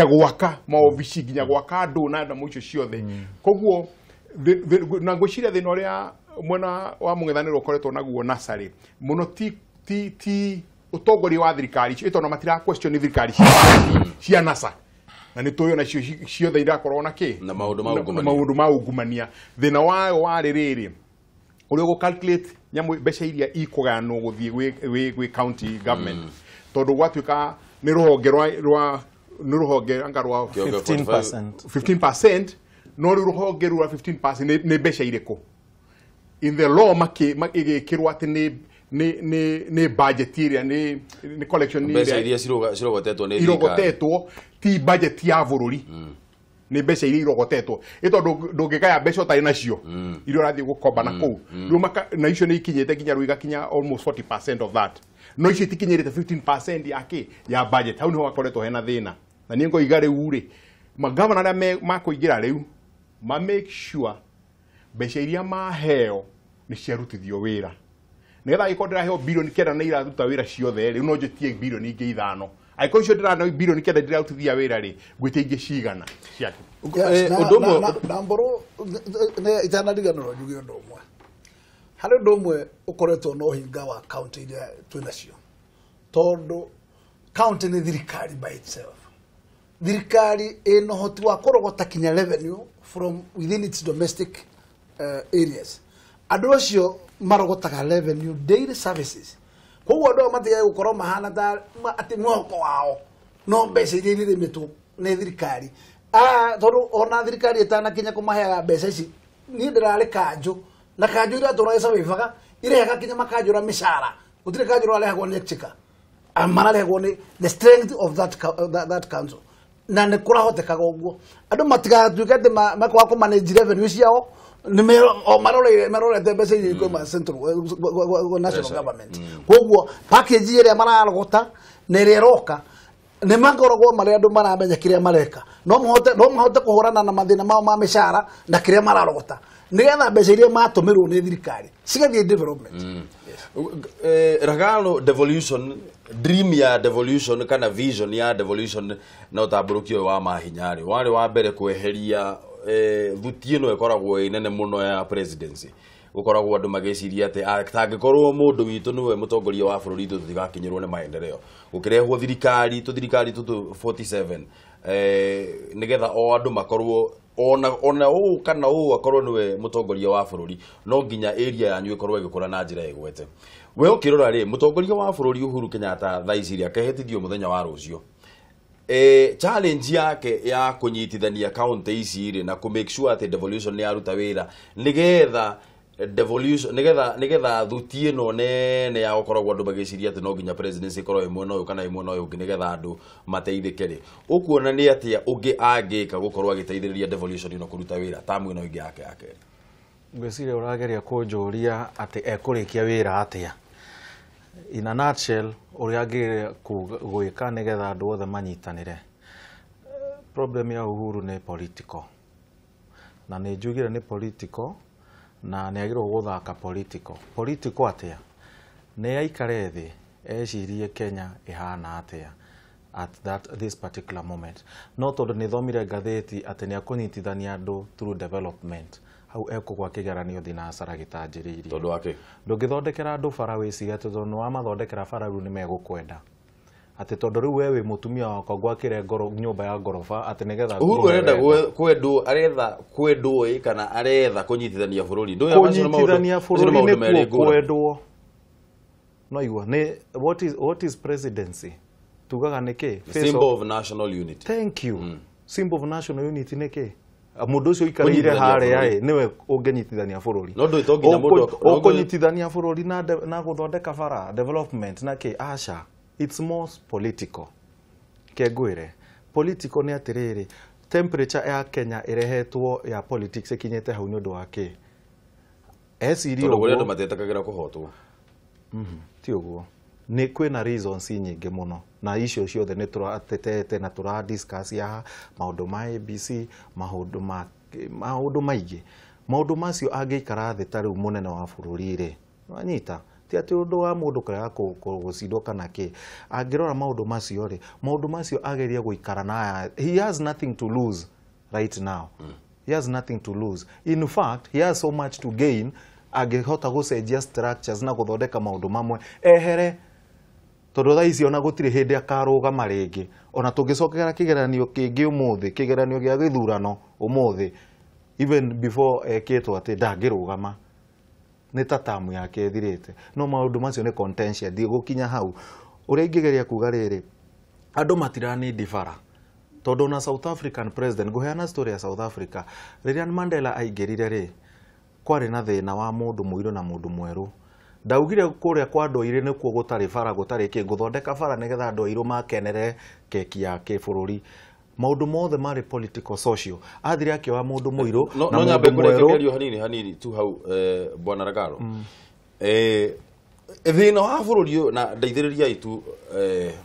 gwaka maobici nginya gwaka andũ na ndamũ icio ciothe koguo na ngwĩciria thĩna ũrĩa mwena wa mũng'ethanĩro ũkoretwo naguo NASA-rĩ mũno ti ũtongoria wa thirikari icio ĩtona matira question thirikari cia NASA na nĩ tũyona cio ciothe irakorwo na kĩ na maũndũ ma ungumania thĩna wayo warĩ rĩrĩ ũrĩa gũcalculate nyamũ mbeca iria ikũganwo gũthiĩ gwĩ county government tondũ gwatuĩka nĩ rũhonge anga rwa 15% no rĩu rũhonge rwa 15% nĩ mbeca irĩkũ in the law magĩkĩrwo atĩ nĩ budget ĩrĩa nĩ collection mbeca iria cirogotetwo nĩ irogotetwo ti budget ya bũrũri nĩ mbeca iria irogotetwo ĩtondũ ndũngĩgaya mbeca ũtarĩ nacio iria ũrathiĩ gũkomba na kũu na icio nĩ ikinyĩte nginya rĩu igakinya almost 40% of that no icio itikinyĩrĩte 15% ya budget hau nĩho hakoretwo hena thĩna na niĩ ngoiga rĩu rĩ magavana arĩa makũingĩra rĩu ma make sure mbeca iria maheo nĩ ciarutithio wĩra nĩgetha angĩkorwo ndĩraheo birioni 9 nĩ iraruta wĩra ciothe rĩu no njĩtie birioni ingĩ 5 angĩkorwo icio ndĩraheo birioni 9 ndĩrarutithia wĩra rĩ ngwĩtia ingĩ cigana ciake ũndũ ũmwe na mbũrũ itanariganĩrwo njuge ũndũ ũmwe harĩ ũndũ ũmwe ũkoretwo na ũhinga wa kaunti iria twĩnacio tondũ kaunti nĩ thirikari by itself thirikari ĩna ũhoti wa kũrogota kinya revenue from within its domestic areas andũ acio marogotaga revenue daily services koguo andũ matigaga gũkorwo mahana ta atĩ mwoko wao no mbeca iria irĩmĩtwo nĩ thirikari tondũ ona thirikari ĩtanakinya kũmaheaga mbeca ici niĩ ndĩrarĩ kanjũ na kanjũ iria tũragĩca wĩbaga irehaga kinya makanjũra mĩcara gũtirĩ kanjũ arehagwo nĩ exchequer mararehagwo nĩ the strength of that council na nä kå rahotekaga å guo andå matigatuä atä makwa kå manage revenue ciao marorete mbeca iria ikuma central national government koguo package ä rä a mararogota na ä rä a ĩroka nä makoragwo marä andå maramenya kä rä a mareka no mahote kå hå rana na mathä na mao ma mä cara na kä rä a mararogota nä getha mbeca iria matå mä rwo nä thirikari cigathiä development. Ragalo devolution, dream ya devolution kana vision ya devolution na utamburukio wa mahinyari wale wa mbere kweheria thuti ino ikoragwo inene muno ya presidency gukoragwo andu magiciria ati atangikorwo mundu witu niwe mutongoria wa bururi ithu tutigakinyirwo ni maendeleo gukirehwo thirikari tu 47 nigetha o andu makorwo ona u kana u akorwo niwe mutongoria wa bururi no nginya area yanyu ikorwo igikura na njira igwete we ukirora ri mutongoria wa bururi Uhuru Kenyatta thaiciria kehitithio muthenya wa rucio challenge yake ya kunyitithania county ici ri na ku make sure ati devolution ni aruta wira nigetha devolution nigetha thuti ino nene ya gukoragwo andu magiciria ati no nginya presidency ikorwo imwe no kana imwe no ungi nigetha andu mateithike ri ukuona ni atia ungi angika gukorwo agiteithiriria devolution ino kuruta wira tamu ino ingi yake ngwiciria urageria kunjuria ati ekurikia wira atia in a nutshell uria angigeria gwika nigetha andu othe manyitanire problem ya Uhuru ni political na ni njugire ni political na nä agirwo guthaka political atia nä aikare thĩ ecirie Kenya ihana atia at this particular moment no tondå nä thomire ngathĩti atĩ nĩ akũnyitithania andũ through development hau ekũgwa kĩgeranio thinacara gĩtanjĩrĩirie tondũ wake ndũngĩthondekera andũ bara wĩciria tondũ nĩ wamathondekera bara rĩu nĩ megũkwenda ati tondu riu wewe mutumia wakwa gwakire ngoro nyumba ya ngorofa ati nigetha Uhuru arenda kwendwo aretha kwendwo kana aretha kunyitithania bururi ndu ya kunyitithania bururi ni kwendwo no igwa ni what is presidency tugaga niki symbol of national unity. Thank you. Symbol of national unity niki mundu ucio ikarire haria niwe ungenyitithania bururi no ndu itonginya mundu ukunyitithania bururi na guthondeka bara development na ki asha. It's more political. Kegwire. Political ni atiriri. Temperature ya Kenya irehetwo ya politics ikinyete hau nyondo wake. Esirio go. Tondũ matetakagira kuhotwo. Ti uguo. Ni kwina reasons nyingi muno. Na icio ciothe ni turatetete na tura discuss ya maundu ma ABC, maundu maingi. Maundu macio angikara thi tari munene wa bururi ri. Wanyita ti ati undu wa mundu kaya gucidwo kana ki angirora maundu macio ri maundu macio ageria guikara na he has nothing to lose right now. He has nothing to lose. In fact, he has so much to gain angihota gucenjia structures na guthondeka maundu mamwe ehere tondu tha icio ona gutire hindi akarugama ringi ona tungicokera kigeranio kingi umuthi kigeranio gia githurano umuthi even before ekitwo ati ndangirugama ni tatamu yake ethirite no maundu macio ni contentious ndi gukinya hau uria ingigeria kuga riri andu matirani difara tondu na South African president guheana story ya South Africa riria Mandela aingirire ri kwari na thina wa mundu muiru na mundu mweru ndaugire kuria kwa andu aire ni kuo gutari bara gutari ki guthondeka bara nigetha andu airu makenere keki ya kibururi maundu mothe mari political social athire akioa mundu muiru na mundu mweru hanini tu hau bwana Ragalo thina wa bururi uyu na ndeithiriria itu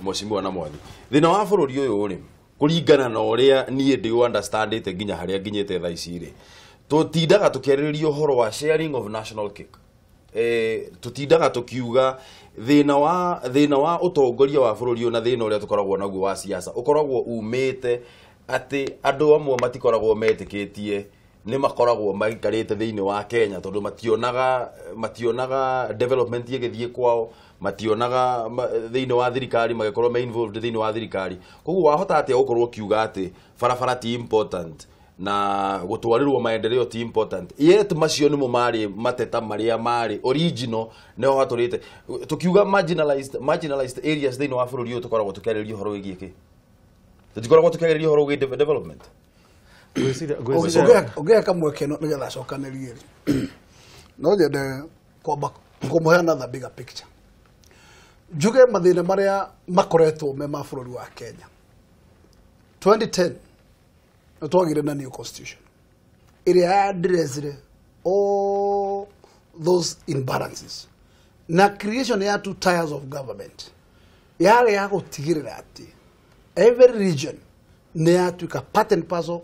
mheshimiwa na mwathi thina wa bururi uyu ri kuringana na uria nie ndi understand ite nginya haria nginyete tha ici ri tutindaga tukeririo horo wa sharing of national cake tutindaga tukiuga thina wa utongoria wa bururi na thina uria tukoragwo naguo wa siasa ukoragwo umite ati andu amwe matikoragwo metikitie ni makoragwo maikarite thiini wa Kenya tondu mationaga development igithie kwao mationaga thiini wa thirikari magikorwo me involved thiini wa thirikari koguo wahota ati gukorwo kiuga ati barabara ti important na gutwarirwo maendeleo ti important yet macio nimo mari mateta maria mari original ne haturite tukiuga marginalized areas thiini wa bururi tukoragwo tukeririo horo wigiki tukoragwo tukeririo horo wigi development ugeka mwekeno nigetha acokanirie no nyende kwamba kumuhe another bigger picture njuge mathina maria makoretwo me ma bururi wa Kenya 2010 twagire na new constitution ĩrĩa addressed all those imbalances na creation ya 2 tiers of government yale ya gutigirira ati every region nĩ yatuĩka part and parcel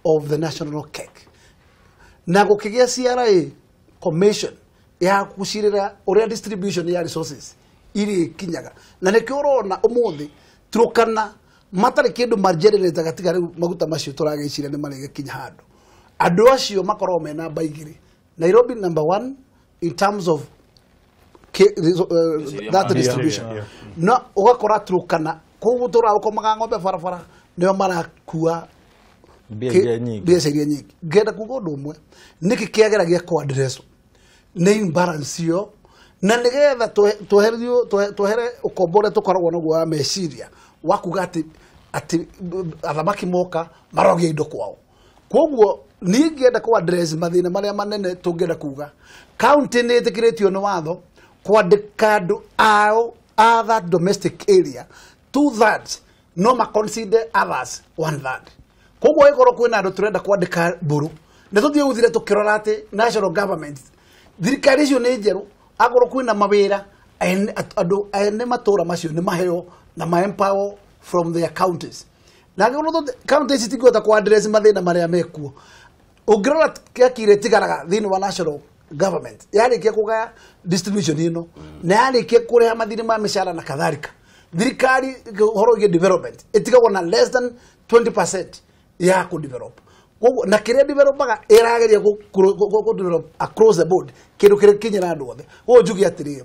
of the national cake na gũkĩgĩa CRA commission ya gũcirĩra ũrĩa distribution ya resources iri kinyaga na nĩkĩo ũrona ũmũthĩ Turkana matarĩ kĩndũ margenerator gatiga rĩu maguta macio tũragĩciria nĩ marĩ gĩkinya handũ andũ acio makorwo me namba igĩrĩ Nairobi number 1 in terms of that distribution na ugakora Turkana koguo tũraũkomaga ng'ombe barabara nĩo marakua mbia nyingi ngenda kuga ũndũ ũmwe nĩkĩ kĩageragia kwa address nĩ imbalance yo na nĩgetha twehere ũkombore tũkoragwo naguo wa meciria wa kuga atĩ athamaki moka marogia indo kwao koguo niĩ ngenda kwa address mathĩna marĩa manene tũngĩenda kuga county nĩ ĩtĩkĩrĩtio nĩ watho kwandĩka andũ ao that domestic area 2/3 no ma consider others 1/3 koguo ĩkorwo kwĩna andũ tũrenda kwandĩka mbũrũ nĩ tũthiĩ gũthire tũkĩrora atĩ national government thirikari icio nĩ njerũ akorwo kwĩna mawĩra andũ ene matũra macio nĩ maheo na ma empower from their counties na ngĩkorwo counties itingĩhota kwa address mathĩna marĩa mekuo ũngĩrora kĩakire tigaraga thĩinĩ wa national government yarĩkia kũgaya distribution ĩno na yarĩkia kũrĩha mathirĩ ma mĩcara na kadhalika thirikari horo ĩgĩ development ĩtigagwo na less than 20% ya ku develop na kĩrĩa developaga ĩrageria ku develop across the board kĩndũ kĩrĩa kinyĩra andũ othe ũũ njuge atĩrĩrĩ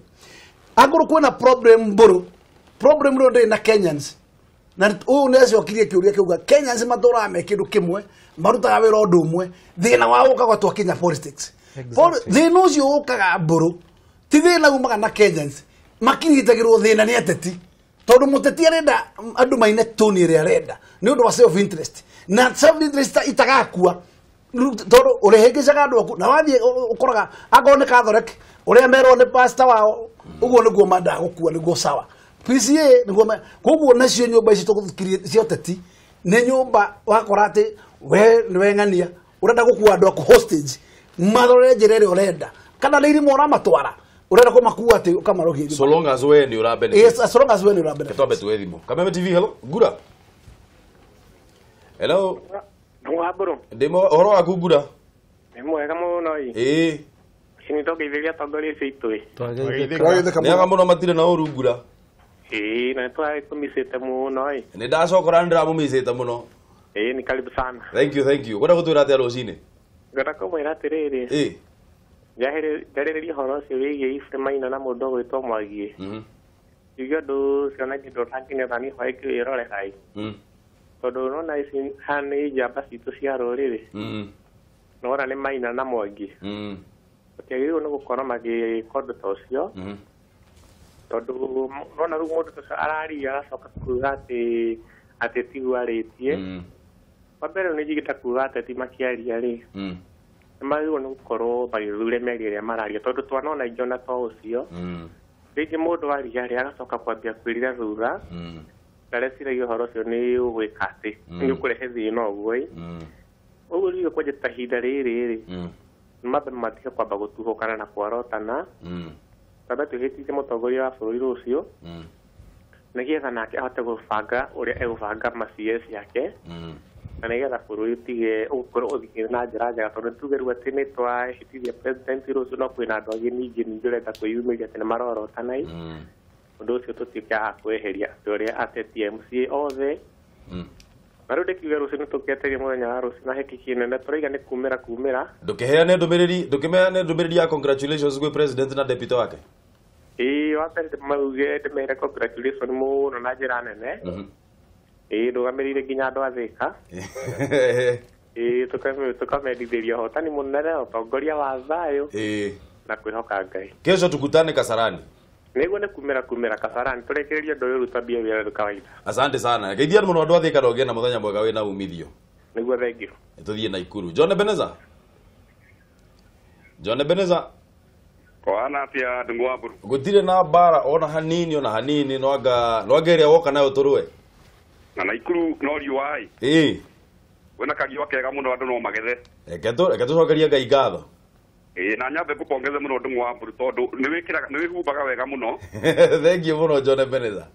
angorwo kwĩna problem mbũrũ problem rĩu na Kenyans na ũũ nĩacokirie kĩũria kĩuga Kenyans matũraga me kĩndũ kĩmwe marutaga wĩra ũndũ ũmwe thĩna wao ũkaga twa Kenya politics thĩna ũcio ũkaga mbũrũ ti thĩna umaga na Kenyans makinyitagĩrwo thĩna nĩ ateti tondũ mũteti arenda andũ maine toni ĩrĩa arenda nĩ ũndũ wa self interest na self interest itagakua tondũ ũrĩhĩngĩcaga andũ aku na wathiĩ ũkoraga akorwo nĩ Catholic ũrĩa merwo nĩ pastor wao ũguo nĩguo mandaga gũkua nĩguo sawa PCA nĩguo koguo nacio nyũmba ici tũgũthikirie cia ũteti nĩ nyũmba wakora atĩ we nĩwe ng'ania ũrenda gũkua andũ aku hostage marore njĩra ĩrĩa ũrenda kana nĩ irimo ũramatwara urenda kũmakua atĩ ũkamarogia so long as we nĩ ũrabenefit yes as long as we nĩ ũrabenefit twambe tuwe thimo Kameme TV hello Gura hello Mwaburu ndimo horo waku Gura nĩ mwega mũno ĩ cini tũgeithĩria atongoria aitũ nĩaga mũno matirĩ na ũru Gura na nĩtũmicĩte mũno nĩ ndacokora nĩ ndĩramũmicĩte mũno nĩ karibu sana thank you gwenda gũtwĩra atĩa rũcinĩ ngenda kũmwĩra atĩrĩrĩ njarĩrĩria ũhoro ũcio wĩgiĩ Ephraim Maina na mũndũ ũgwĩtwo Mwangi njuge ũndũ ũcio na kĩndũ ũtangĩnetha niĩ hwaĩ kĩwĩrore hai tondũ ũrona ici haha nĩ njamba citũ cia rũrĩrĩ nora nĩ Maina na Mwangi gũtiagĩrĩirwo nĩ gũkorwo magĩka ũndũ ta ũcio tondũ ũrona rĩu mũndũ ta ũcio araria agacoka kuga atĩ tiguarĩtie wa mbere nĩ njigĩte kuga ateti makĩaria rĩ magĩrĩirwo nĩ gũkorwo magĩthura mĩario ĩrĩa mararia tondũ twanona ingĩona ta ũcio rĩngĩ mũndũ aria rĩ agacoka kwambia kwĩrira thutha ndareciragia ũhoro ũcio nĩ ũgwĩka atĩ nĩ ũkũrehe thĩna ũguo ũguo rĩu kwanja ta ihinda rĩrĩ mambe matige kwamba gũtuhũkana na kwarotana tondũ twĩhĩtithie mũtongoria wa bũrũri rũciũ nĩgetha nake ahote gũbanga ũrĩa egũbanga macs yake na nĩgetha bũrũri ũtige ũgũkorwo ũthikĩrĩ na njĩra njega tondũ tuge rĩu atĩ nĩ twahĩtithia president rũciũ no kwĩna andũ angĩ ningĩ ũrenda kwĩyumĩria atĩ nĩ marorotana ũndũ ũcio tũtuĩke a kweheria atĩ ũrĩa ateti MCA othe na rĩu ndĩkiuga rũciũ nĩ tũkĩeteria mũthenya wa rũciũ na hĩkiki nene tũraiga nĩ kumĩra ndũkĩheane ndũmĩrĩri ya congratulations gwĩ president na deputy wake wambere ndĩmauge ndĩmere congratulations mũno na njĩra nene ndũgamĩrĩire nginya andũ a Thĩka tũkamendithĩria ũhotani mũnene ũtongoria wa thayũ na kwĩhoka Ngai kesho tukutane Kasarani nĩguo nĩ kumĩra Kasarani tũrekererie ũndũ ũyũ rutambia wĩra rũ kawaida asante sana geithia mũno andũ a Thĩka na ũgĩe na mũthenya mwega wĩna umithio nĩguo thengio tũthiĩ Naikuru John Ebeneza Kwana pia ndungwaburu gũtirĩ na bara ona hanini no anga ĩrĩa woka nayo tũrũe na Naikuru no riũa wena kagiwa kega muno andu no magethe reke tucokerie Ngai ngatho na nyambe ngũpongeze muno ndung'u wa mburu tondu nĩ wĩhumbaga wega muno thengiũ muno John Ebeneza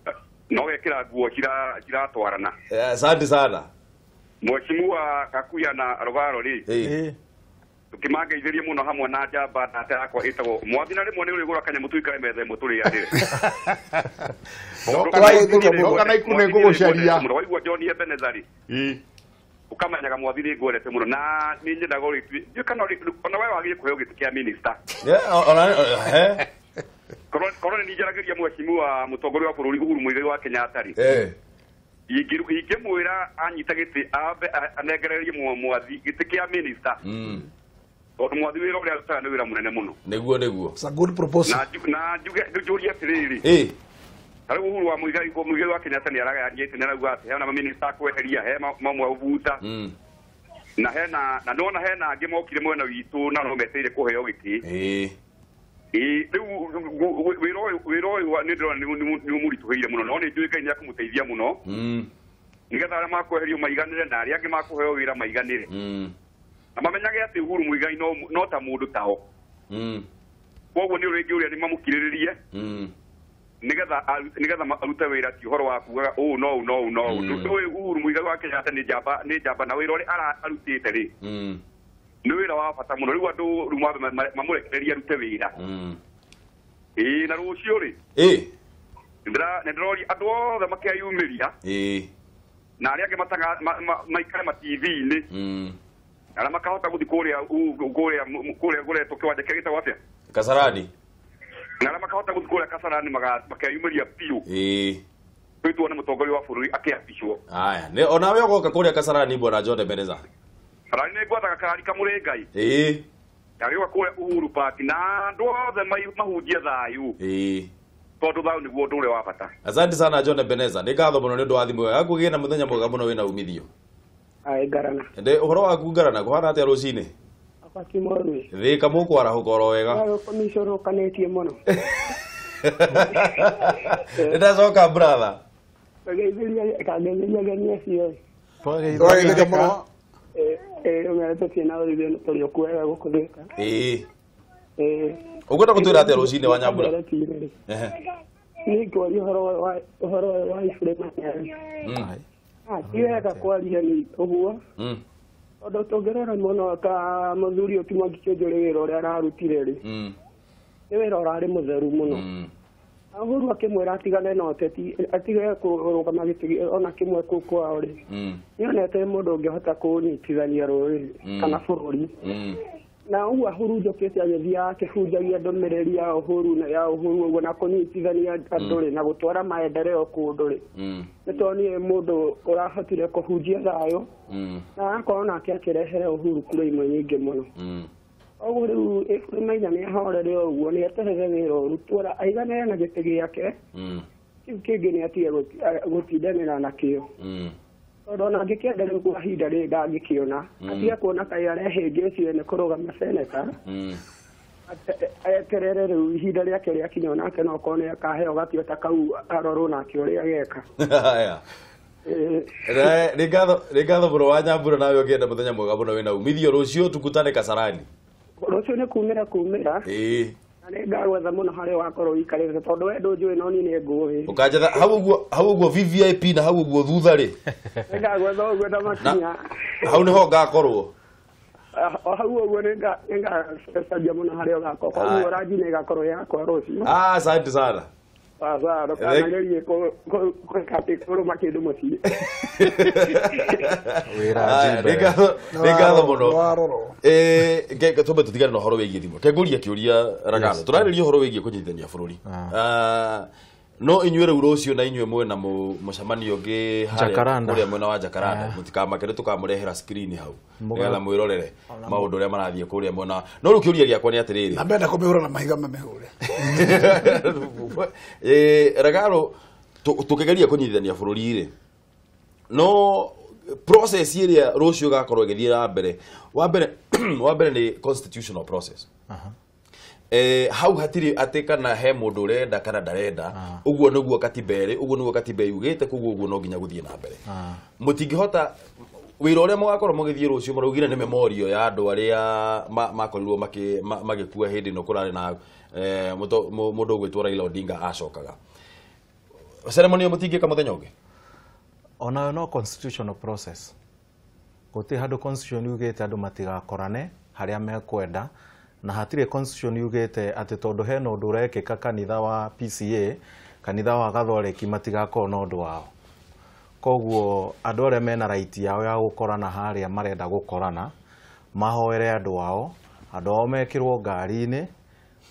no gekĩra nguo ciratwarana asante sana Mheshimiwa Kakuya na Rogaro tukimangeithĩrie muno hamwe na njamba ndate yakwa ĩtagwo mwathi na rĩmwe nĩ ũrĩgũra kanyamũ tuikare metha ĩmwe tũrĩanĩre kana Naikuru nĩ ngũgũcaria mũno waigua John Ebeneza ukamenyaga mwathi nĩ ngwendete muno na nĩ nyendaga ũrĩtue kana ona wewe wagĩrĩire kũheo gĩtĩ kĩa minister korwo nĩ njarageria Mheshimiwa mũtongoria wa bũrũri Uhuru Muigai wa Kenyatta ingĩmwĩra anyita gĩtĩ ambe anengererie mwathi gĩtĩ kĩa minister tondũ mwathi wĩra ũrĩa arutaga nĩ wĩra mũnene mũno nĩguo it's a good proposal na njũrie atĩrĩrĩ tarĩu Uhuru wa Muigai wa Kenyatta nĩ aragayania itĩ nĩarauga atĩ hena maminista kweheria he mamwe ũbuta na nona hena angĩ mokire mwena witũ na no meteire kũheo gĩtĩ rĩu wĩra ũyũ nĩ ndĩrona nĩ ũmũritũhĩire mũno no nĩ njũĩ Ngai nĩ akũmũteithia mũno nĩgetha arĩa makweherio maiganĩre na arĩa angĩ makũheo wĩra maiganĩre na mamenyage atĩ Uhuru Muigai no ta mũndũ tao koguo nĩ ũrĩngĩ ũrĩa nĩ mamũkirĩrĩrie nĩgetha arute wĩra ti ũhoro wa kugaga no Uhuru Muigai wa Kenyatta nĩ njamba na wĩra ũrĩa arutĩte rĩ nĩ wĩra wa bata mũno rĩu andũ rĩu mamũrekererie arute wĩra na rũciũ rĩ nĩ ndĩroria andũ othe makeyumĩria na arĩa angĩ maikare ma-TV-inĩ arĩa makahota gũthiĩ kũrĩa gũretwo kĩwanja kĩa gĩtagwo atĩa Kasarani na arĩa makahota gũthiĩ kũrĩa Kasarani makeyumĩria piũ twĩtwo nĩ mũtongoria wa bũrũri akĩapishwo onawe ũgoka kũrĩa Kasarani bwana John Ebeneza Karani nĩ ngwathaga Karani Kamũrĩngai yagĩũka kũrĩa Uhuru Park na andũ othe mahunjie thayũ tondũ thayũ nĩguo ũndũ ũrĩa wa bata asante sana John Ebeneza nĩ ngatho mũno nĩ ũndũ wa thimũ ĩyo yakũgĩe na mũthenya mwega mũno wĩna umithio Ngarana ũhoro waku Ngarana kũhana atĩa rũcinĩ thĩka mũkwarahũka oro wega komicũrũkanĩtie mũno nĩndacoka brother kageithĩria ageni acio twageithĩka mũno ũmerete ciĩna ũrithio tũrĩ ũkuwega gũkũthĩka ũkwenda gũtwĩra atĩa rũcinĩ wa Nyambura niĩ ngũaria ũhoro wa Ifrema ti wega kwaria nĩ ũguo tondũ tũngĩrora mũno ta mũthuri ũti Mwangi Kĩũnjũrĩ wĩra ũrĩa ararutire rĩ nĩ wĩra ũrarĩ mũtheru mũno Uhuru akĩmwĩra atigane na ũteti atige kũrũgama gĩtĩ ona kĩmwe kũu kwao rĩ nĩonete mũndũ ũngĩhota kũnyitithania rũrĩrĩ kana bũrũri na ũguo ahurunjũkĩte agĩthiĩ akĩhunjagia ndũmĩrĩri ya Uhuru ũguo na kũnyitithania andũ rĩ na gũtwara maendeleo kũndũ rĩ nĩ tondũ mũndũ ũrahotire kũhunjia thayũ na agakorwo nake akĩrehere Uhuru kura imwe nyingĩ mũno ũguo rĩu Ifremaina nĩ ahorere ũguo nĩ eterere wĩra ũru twara aiganĩre na gĩtĩ gĩake kĩu kĩngĩ nĩ atige gũtindanĩra nakĩo tondũ ona angĩkĩenda rĩu kwa ihinda rĩrĩ ndangĩkĩona atige kuona kaĩ arehĩngĩcio nĩ kũrũgama seneta eterere rĩu ihinda rĩake rĩakinya onake no okorwo nĩ akaheo gatio ta kau arorwo nake ũrĩa geka nĩ ngatho mũno wa Nyambura nawe ũngĩenda mũthenya mwega mũno wĩna umithio rũciũ tukutane Kasarani rũciũ nĩ kumĩra na nĩ ngagwetha mũno harĩa wakorwo wikarĩte tondũ we ndũnjũĩ no niĩ nĩ ngũĩ ũkanjetha hau ũguo VVIP na hau ũguo thutha rĩ nĩ ngagwetha ũguo ndamakinya hau nĩho ngakorwo hau ũguo nĩ ngacaria mũno harĩa ũgakorwo koguo ranji nĩ ĩgakorwo yakwa rũciũ asante sana ndũkanagerie kũrũma kĩndũ mũciĩ nĩ ngatho mũno tũmbe tũtigane na ũhoro wĩgiĩ thimũ kengũria kĩũria Ragatho tũrarĩria ũhoro wĩgiĩ kũnyitithania bũrũri no inyuĩ rĩu rũciũ na inyuĩ mwĩna mũcemanio ũngĩ harĩa mwena wa Jakaranda mũtikamakĩre tũkamũrehera screen hau nĩgetha mwĩrorere maũndũ ũrĩa marathiĩ kũrĩa mwena no rĩu kĩũria gĩakwa nĩ atĩrĩrĩ na mbenda kũmĩhũra na mahiga mamĩhũre Ragatho tũkĩgeria kũnyitithania bũrũri rĩ no process ĩrĩa rũciũ gakorwo ĩgĩthiĩ na mbere wa mbere nĩ constitutional process hau hatiri atika na he mundu urenda kana ndarenda uguo niguo katimbere uguo niguo katimbe yugite kuguo uguo no nginya guthie na mbere mutingihota wira uria mugakorwo mugithie rucio muraugire ni memorio ya andu aria makorirwo magikua hindi no kurari na mundu ugwitwo Raila Odinga acokaga ceremony mutingika muthenya ungi ona no constitutional process guti handu constitution yugite andu matigakorane haria mekwenda na hatire constitution yugite ati tondu he no ndu rekika kanitha wa PCA kanitha wa Gathoreki matigakorwo no ndu wao koguo andu aria mena right yao ya gukorana haria marenda gukorana mahoere andu wao andu ao mekirwo ngari-ini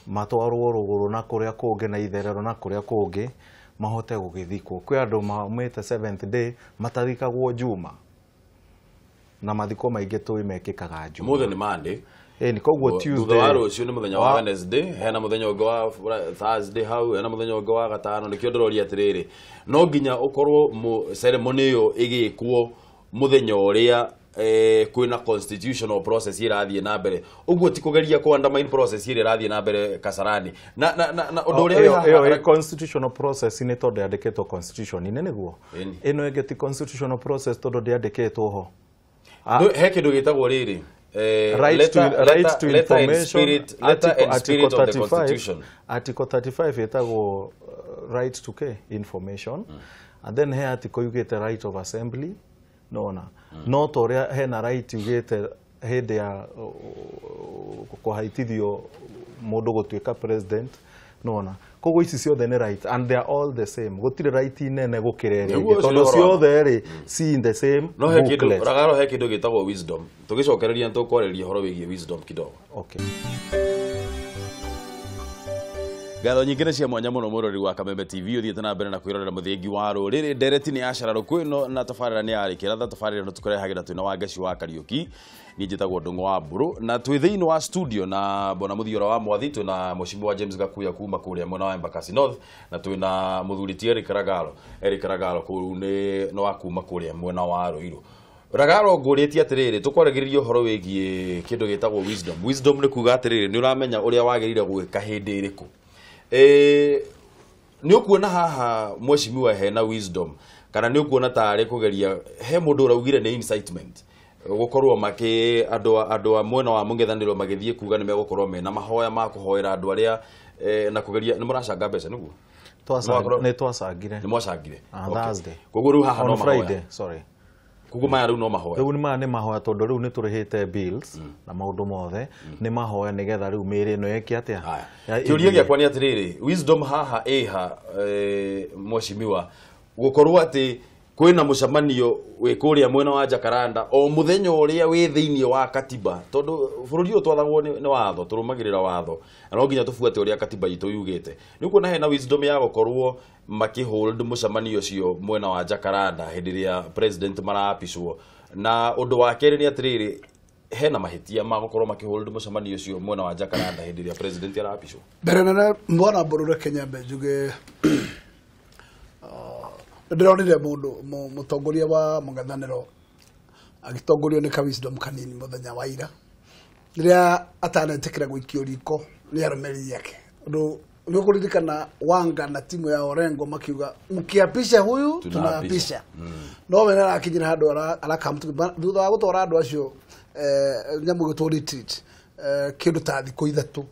matwarwo ruguru na kuria kungi na itherero na kuria kungi mahote gugithikwo kwi andu maumite 7th day matathikagwo Juma na mathiko maingi tui mekikaga Juma muthe ni Monday ni koguo Tuesday thutha wa rucio ni muthenya wa Wednesday hena muthenya ungi wa Thursday hau hena muthenya ungi wa gatano nikio ndorori atiriri no nginya ukorwo ceremony yo igikwo muthenya uria kwina constitutional process irathie na mbere uguo ti kugeria ku undermine process irathie na mbere Kasarani na undu uria constitutional process ni tondu yandikitwo constitution ine niguo ino ingeti constitutional process tondu ndiandikitwo ho he kindu gitagwo riri right to information article 35 article 35 etagwo right to information and then he article yugite right of assembly nona no toria hena right yugite hindi ya kwĩhĩtithio mundu gutuika president nona koguo ici ciothe ni right and they are all the same gutire right nene gukirere tondu ciothe ri see in the same no he kindu ragaro he kindu gitagwo wisdom tugicokereria ntukoreria horo wigie wisdom kidogo okay Gatho nyingine cia mwanya muno murori wa Kameme TV uthiete na mbere na kwirorera muthingi wa ruriri ndereti ni acararo kwino na tafarira ni arikira tafarira no tukurehagira twina wa gaci wa Kariuki ni njitagwo Ndungu wa Mburu na twi thiini wa studio na bona muthiora wa mwathi twina mucimbi wa James Gakuya kuma kuria mwena wa Embakasi North na twina muthuri ti Eric Ragalo kuu ni no akuma kuria mwena wa Ruiru Ragaro nguritie atiriri tukwaregiririo horo wigie kindu gitagwo wisdom ni kuga atiriri ni uramenya uria wagirire gwika hindi iriku ni ukuona haha mweshimiwa hena wisdom kana ni ukuona tare kugeria he mundu uraugire ni incitement gukorwo make andu mwena wa mungethaniro magithie kuga ni megukorwo mena mahoya ma kuhoera andu aria na kugeria ni muracanga mbeca niguo twacangire ni mwacangire Thursday koguo ru haha no Friday sorry kugu maya ru no mahoya riu ni mahoya tondu riu ni turihite bills na maundu mothe ni mahoya nigetha riu miri no yeki atia kiuria giakwa ni atiriri wisdom haha mweshimiwa gukorwo ati kwina mucamanio wi kuria mwena wa Jacaranda o muthenya uria wi thiini wa katiba tondu bururi uyu twathagwo ni watho turumagirira watho no nginya tufuate uria katiba itu yugite ni kuona hena wisdom ya gukorwo makihold mucamanio cio mwena wa Jacaranda hindi ria president marapicwo na undu wa keri ni atiriri hena mahitia ma gukorwo makihold mucamanio cio mwena wa Jacaranda hindi ria president arapicwo mbere na mbona Burure Kenya mbejuge ndironire mundu mutongoria wa mungathaniro agitongorio ni wisdom kanini muthenya wa ira riria atanetikira gwikio riko ni arumeri yake ndu ni kuririkana Wanga na timu ya Orengo makiuga mkiapisha huyu tunaapisha no wena akinyira handu arakamtu thutha wa gutwara andu acio nyamu gitwo retreat kindu ta thiko ithatu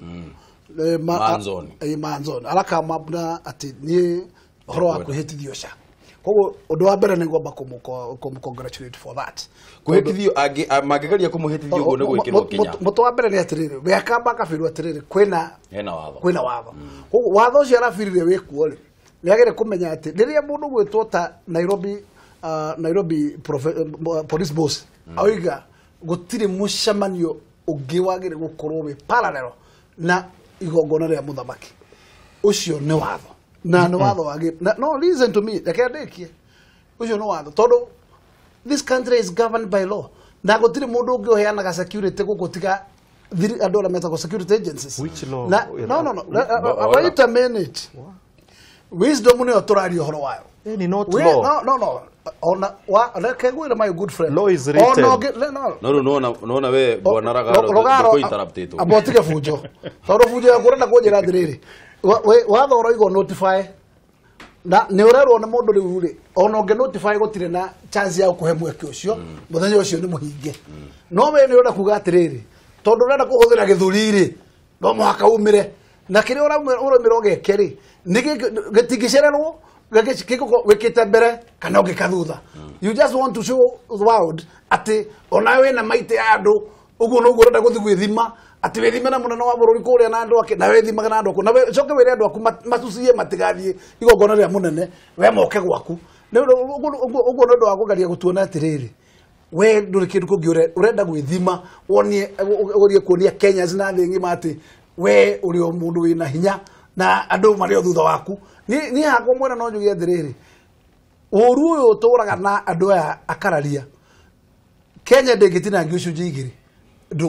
manzoni arakamabuna ati ni horo wa kwĩhĩtithio ca koguo undu wa mbere ni ngomba congratulate for that kwĩhĩtithio magigeria kumuhĩtithio uguo ni gwikirwo Kenya mutu wa mbere ni atiriri we akamba kabiru atiriri kwina watho koguo watho ucio arabirire wikuo ri ni agire kumenya ati riria mundu gwitwo ta Nairobi police boss oiga gutire mucamanio ungi wagire gukorwo wi parallel na igongona ria muthamaki ucio ni watho na no watho wage no listen to me reke ndekie ucio no watho tondu this country is governed by law na gutire mundu ungi oheanaga security gukutiga andu ara metagwo security agencies which law no wait a minute wisdom ni oturario horo wayo ni not law no ona kegwira my good friend law is written no we bwana ragaro ko interrupt to abotige fujo toro fujo ya kurenda kunjira ndiriri wathoro igo notify na ni urerwo na mundu riu ri ona unge notify gutire na chance ya kuhe mweke ucio muthenya ucio ni muhinge no we ni urenda kuga atiriri tondu urenda kuhuthira githuri ri no muhaka umire na kiri uramira ogekeri ni gitingicererwo wikite mbere kana ugikathutha you just want to show the world ati ona we na maite ya andu uguo no urenda guthi gwithima ati withime na munene wa bururi kuria na andu ake na withima na andu aku na coke wire andu aku matucie matigathie igongona ria munene we moke gwaku uguo no ndo wa kugaria gutuona atiriri we nduri kindu kungi urenda gwithima wonie urie kuonia Kenya zina thi ngima ati we uri o mundu wina hinya na andu mari o thutha waku ni hakwa mwena no njugie atiriri uru uyu turaga na andu aya akararia Kenya ndegitinangi ucunji igiri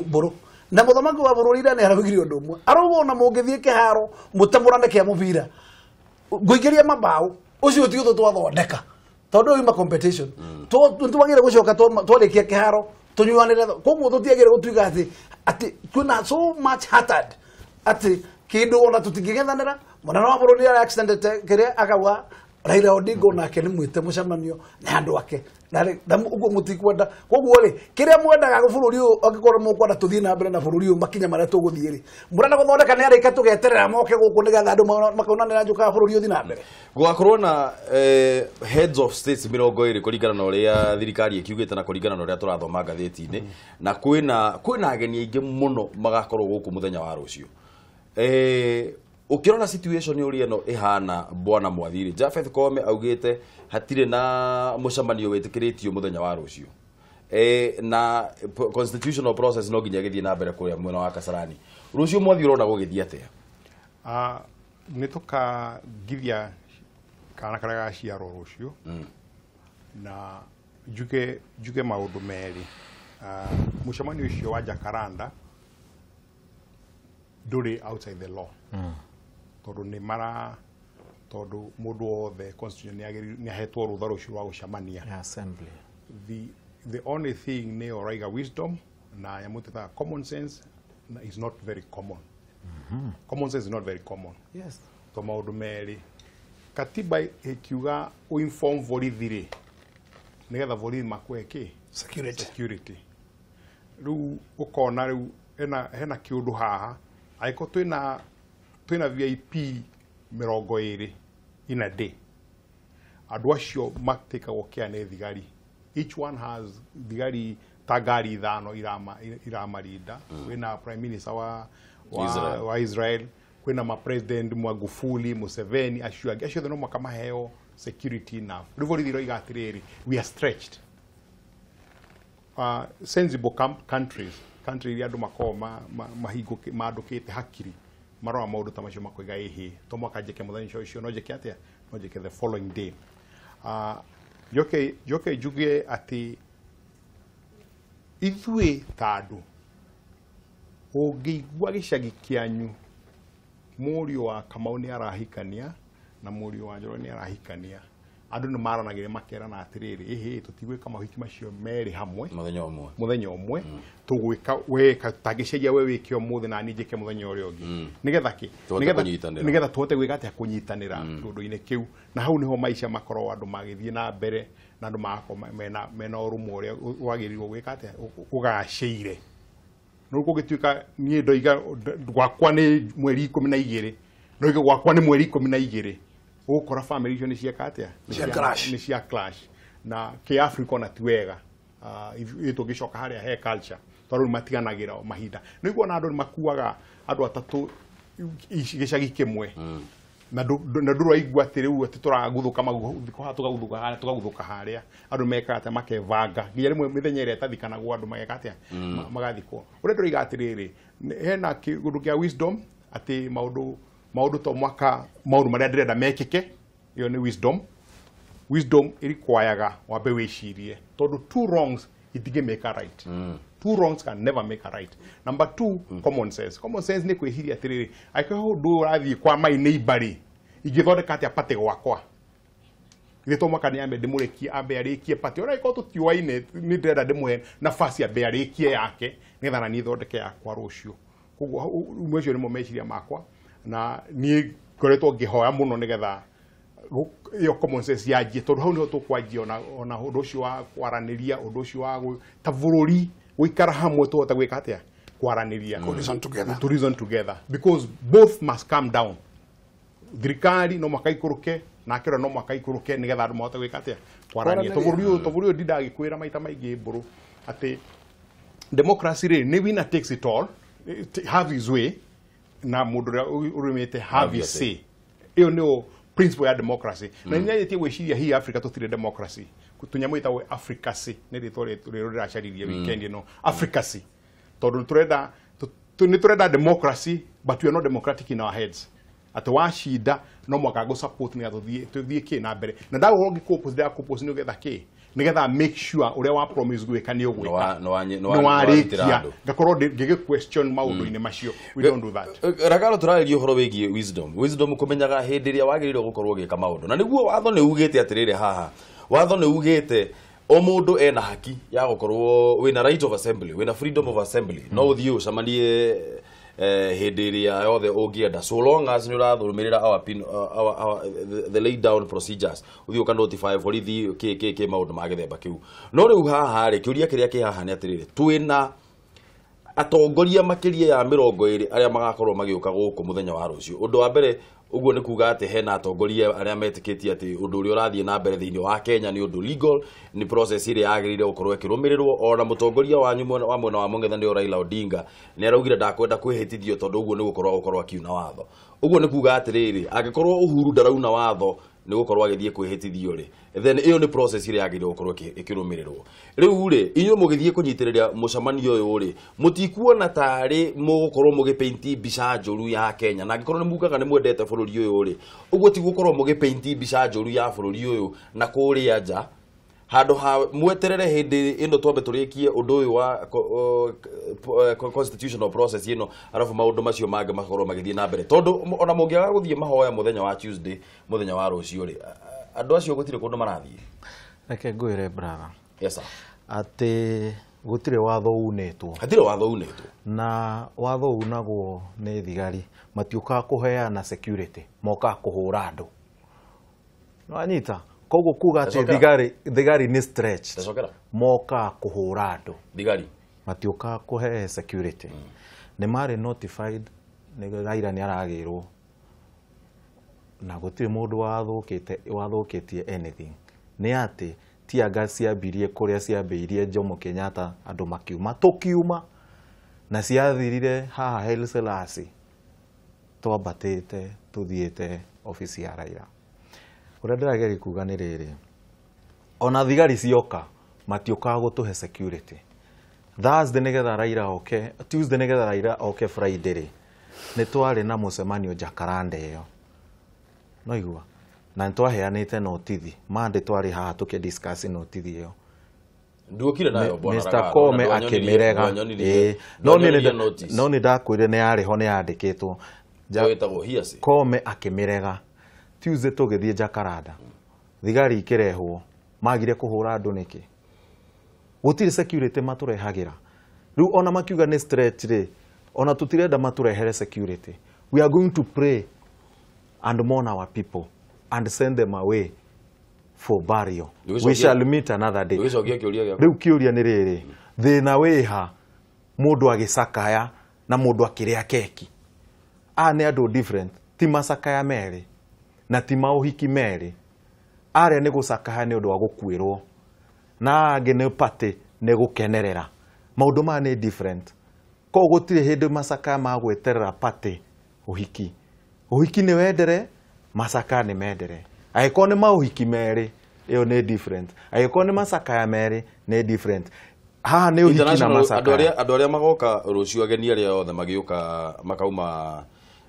mburu na muthamaki wa bururi ira ni arabigiri undu umwe arugo na mungithie kiharo mutamurane kia mubira nguigiria mabao ucio ti uthu twathondeka tondu uyu ma competition twagire gucoka twarikia kiharo tunyuanire koguo tutiagire gutwiga ati kuna so much hatred ati kindu ona tutingigethanira munene wa bururi ara accident kiria agawa Raila Odinga nake ni mwite mucemanio na andu ake na uguo mutikwenda koguo ri kiria mwendaga bururi uyu angikorwo mukwenda tuthie na mbere na bururi uyu makinya maria tuguthie ri murenda guthondeka ni arika tugeterera moke guku nigetha andu makonanira njuka bururi uthi na mbere gugakorwo na heads of states 20 kuringana na uria thirikari ikiugite na kuringana na uria turathoma ngatheti-ini na kwina ageni aingi muno magakorwo guku muthenya wa rucio ukirona situation uri eno ihana bwana mwathiri Jafeth Kome augite hatire na mucemanio wetikiritio muthenya wa rucio na constitutional process no ginya githie na mbere kuria mwena wa Kasarani rucio mwathi urona gugithie atia nituka githia kana karaga ciaro rucio na juge maundu meri mucemanio ucio wa Jacaranda nduri outside the law tondu ni mara tondu mundu othe constitution ni ahetwo rutha rucio rwa gucemania assembly the only thing ni oraiga wisdom na yamuteta common sense is not very common common sense is not very common yes to maundu meri katiba ikiuga uinform vorithiri nigetha vorithi makweki security riu ukona riu hena kiundu haha aiko twina VIP 20 in a day andu acio matikagwo kia ni thigari each one has thigari tagari thano iramarinda wina prime minister wa Israel kwina ma president Magufuli Museveni acio no makamaheo security enough rivori thiro igatiriri we are stretched sensible countries iria andu makoma mahingo mandukite hakiri marwa maundu ta macio makoiga ihi to mwaka njike muthenya ucio no njike atia no njike the following day joke jugie ati ithui tandu ungigwa gicagi kianyu murio wa Kamau ni arahikania na murio wa Njoro ni arahikania andu ni maranagire makera na atiriri ihi tutigwika mahiki macio meri hamwe muthenya umwe tugwika we tagiceria we wikio muthi na ninjike muthenya uria ungi nigetha tuhote gwika atia kunyitanira tundu-ini kiu na hau niho maisha makorwo andu magithie na mbere na andu mako mena urumu uria wagirirwo gwika atia ugaciire no kugituika nie ndoiga gwakwa ni mweri 12 ndoiga gwakwa ni mweri 12 ukora family icio ni cieka atia ni cia clash na ke Africa na tiwega itugicoka haria he culture tondu matiganagira mahinda niguo na andu makuaga andu atatu gicagi kimwe na nduru aigua ati riu ati turaguthuka maguthuka tugaguthuka haria andu meka ati makevanga nginya rimwe mithenya ire tathikanagwo andu mageka atia magathikwo uri nduriga atiriri hena kiundu kia wisdom ati maundu to mwaka maundu maria ndirenda mekike iyo ni wisdom irikwayaga wambe wicirie tondu two wrongs itige make a right two wrongs can never make a right number 2 common sense ni kwihiria atiriri aiko ndu urathie kwa my neighbor igithondeka atia pate gwakwa Ithe to makani ambe ndimurekie ambe arikie pati ora iko tutiwaine ni ndenda ndimuhe nafasi ambe arikie yake ngetha na ni thondeke yakwa rucio koguo umwecio ni momeciria makwa na ni ngoretwo ngihoya muno nigetha yo common sense yaje tondu hau niho tukwanjia ona undu ucio wa kwaraniria undu ucio wa ta bururi guikara hamwe tuhota gwika atia kwaraniria to reason together because both must come down. Thirikari no makaikuruke na kero no makaikuruke nigetha andu mahota gwika atia kwarania toburu ndidagikwira maita maingi mburu ati democracy ni winner takes it all, have his way na mundu urumite have his say. Iyo nio principle ya democracy na nyayetie gwiciria hi Africa tutire democracy kutunyamwita we Africacy ni ritore riracaririe weekend no Africacy tondu turenda democracy but we are not democratic in our heads. Ati washida no mwaka go support ni tuthie ki na mbere na ndago hogi kupose ni getha ki nigetha make sure uria wa promise gwika ni ugwika no warikia ngakorwo ngige question maundu-ini macio. We don't do that. Ragalo turaririo horo wigie wisdom kumenyaga hindi ria wagiririo gukorwo gika maundu na niguo watho ni ugite atirire haha watho ni ugite o mundu ena haki ya gukorwo wina right of assembly wina freedom of assembly no uthie ucamanie hindi ria yothe ungienda so long as ni urathumirira the laid down procedures uthie uka notify borithi ke maundu ma githemba kiu no riu haha ri kiuria kiria ki haha ni atirire twina atongoria makiria ya 20 aria magakorwo magiuka guku muthenya wa rucio undu wa mbere uguo ni kuga ati hena atongoria aria metikitie ati undu uria urathie na mbere thiini wa Kenya ni undu legal ni process ire yagirire gukorwo ikirumirirwo ona mutongoria wanyu wa mwena wa mung'ethaniro Raila Odinga ni araugire ndakwenda kwĩhĩtithio tondu uguo ni gukorwo akiuna watho uguo ni kuga atiriri angikorwo Uhuru ndarauna watho ni gukorwo agithie kwĩhĩtithio ri then iyo ni process ire yagirire gukorwo ikirumirirwo riu ri inyu mugithie kunyitiriria mucamanio uyu ri mutikuona tari mugukorwo mugipainti mbica njuru ya Kenya na angikorwo ni mugaga ni mwendete bururi uyu ri uguo ti gukorwo mugipainti mbica njuru ya bururi uyu na kuria nja handu ha mweterere hindi ino twambe turikie undu uyu wa constitutional process ino arafu maundu macio mange makorwo magithie na mbere tondu ona mungiaga guthie mahoya muthenya wa Tuesday muthenya wa rucio ri andu acio gutire kundu marathie reke ngwire brother yes sir ati gutire watho unetwo hatire watho unetwo na watho unagwo ni thigari matiuka kuheana security moka kuhura andu no anyita koguo kuga ati thigari ni stretch moka kuhura andu thigari matiuka kuhe security ni mari notified ni Raila ni aragirwo na gutire mundu wathukitie anything ni ati tiaga ciambirie kuria ciambirie Jomo Kenyatta andu makiuma tukiuma na ciathirire haha Haile Selassie twambatite tuthiite ofisi ya Raila uria ndirageri kuga ni riri ona thigari cioka matiuka gutuhe security Thursday nigetha Raila oke Tuesday nigetha Raila oke Friday ri ni twari na mucemanio Jacaranda iyo no igua na ntwaheanite notithi mande twari haha tukidiscuss notithi iyo nduokire nayo bwana Mr. Kome akimirega no ni ndakwire ni yari ho ni yandikitwo Kome akimirega Tuesday tugithie Jacaranda thigari ikirehwo magire kuhura andu niki gutire security maturehagira riu ona makiuga ni stretch ri ona tutirenda maturehere security we are going to pray and mourn our people and send them away for burial. We shall meet another day. Riu kiuria ni riri thina wiha mundu agisakaya na mundu akiria keki ni andu different ti masakaya meri na ti mauhiki meri aria ni gusakaya ni undu wa gukwirwo na angi ni pati ni gukenerera maundu ma ni different ko gutire hindi masakaya ma gweterera pati uhiki ni wendere masaka ni mendere aiko ni mauhiki meri iyo ni different aiko ni masaka ya meri ni different ha ni uhiki na masaka andu aria magoka rucio ageni aria othe magiuka makauma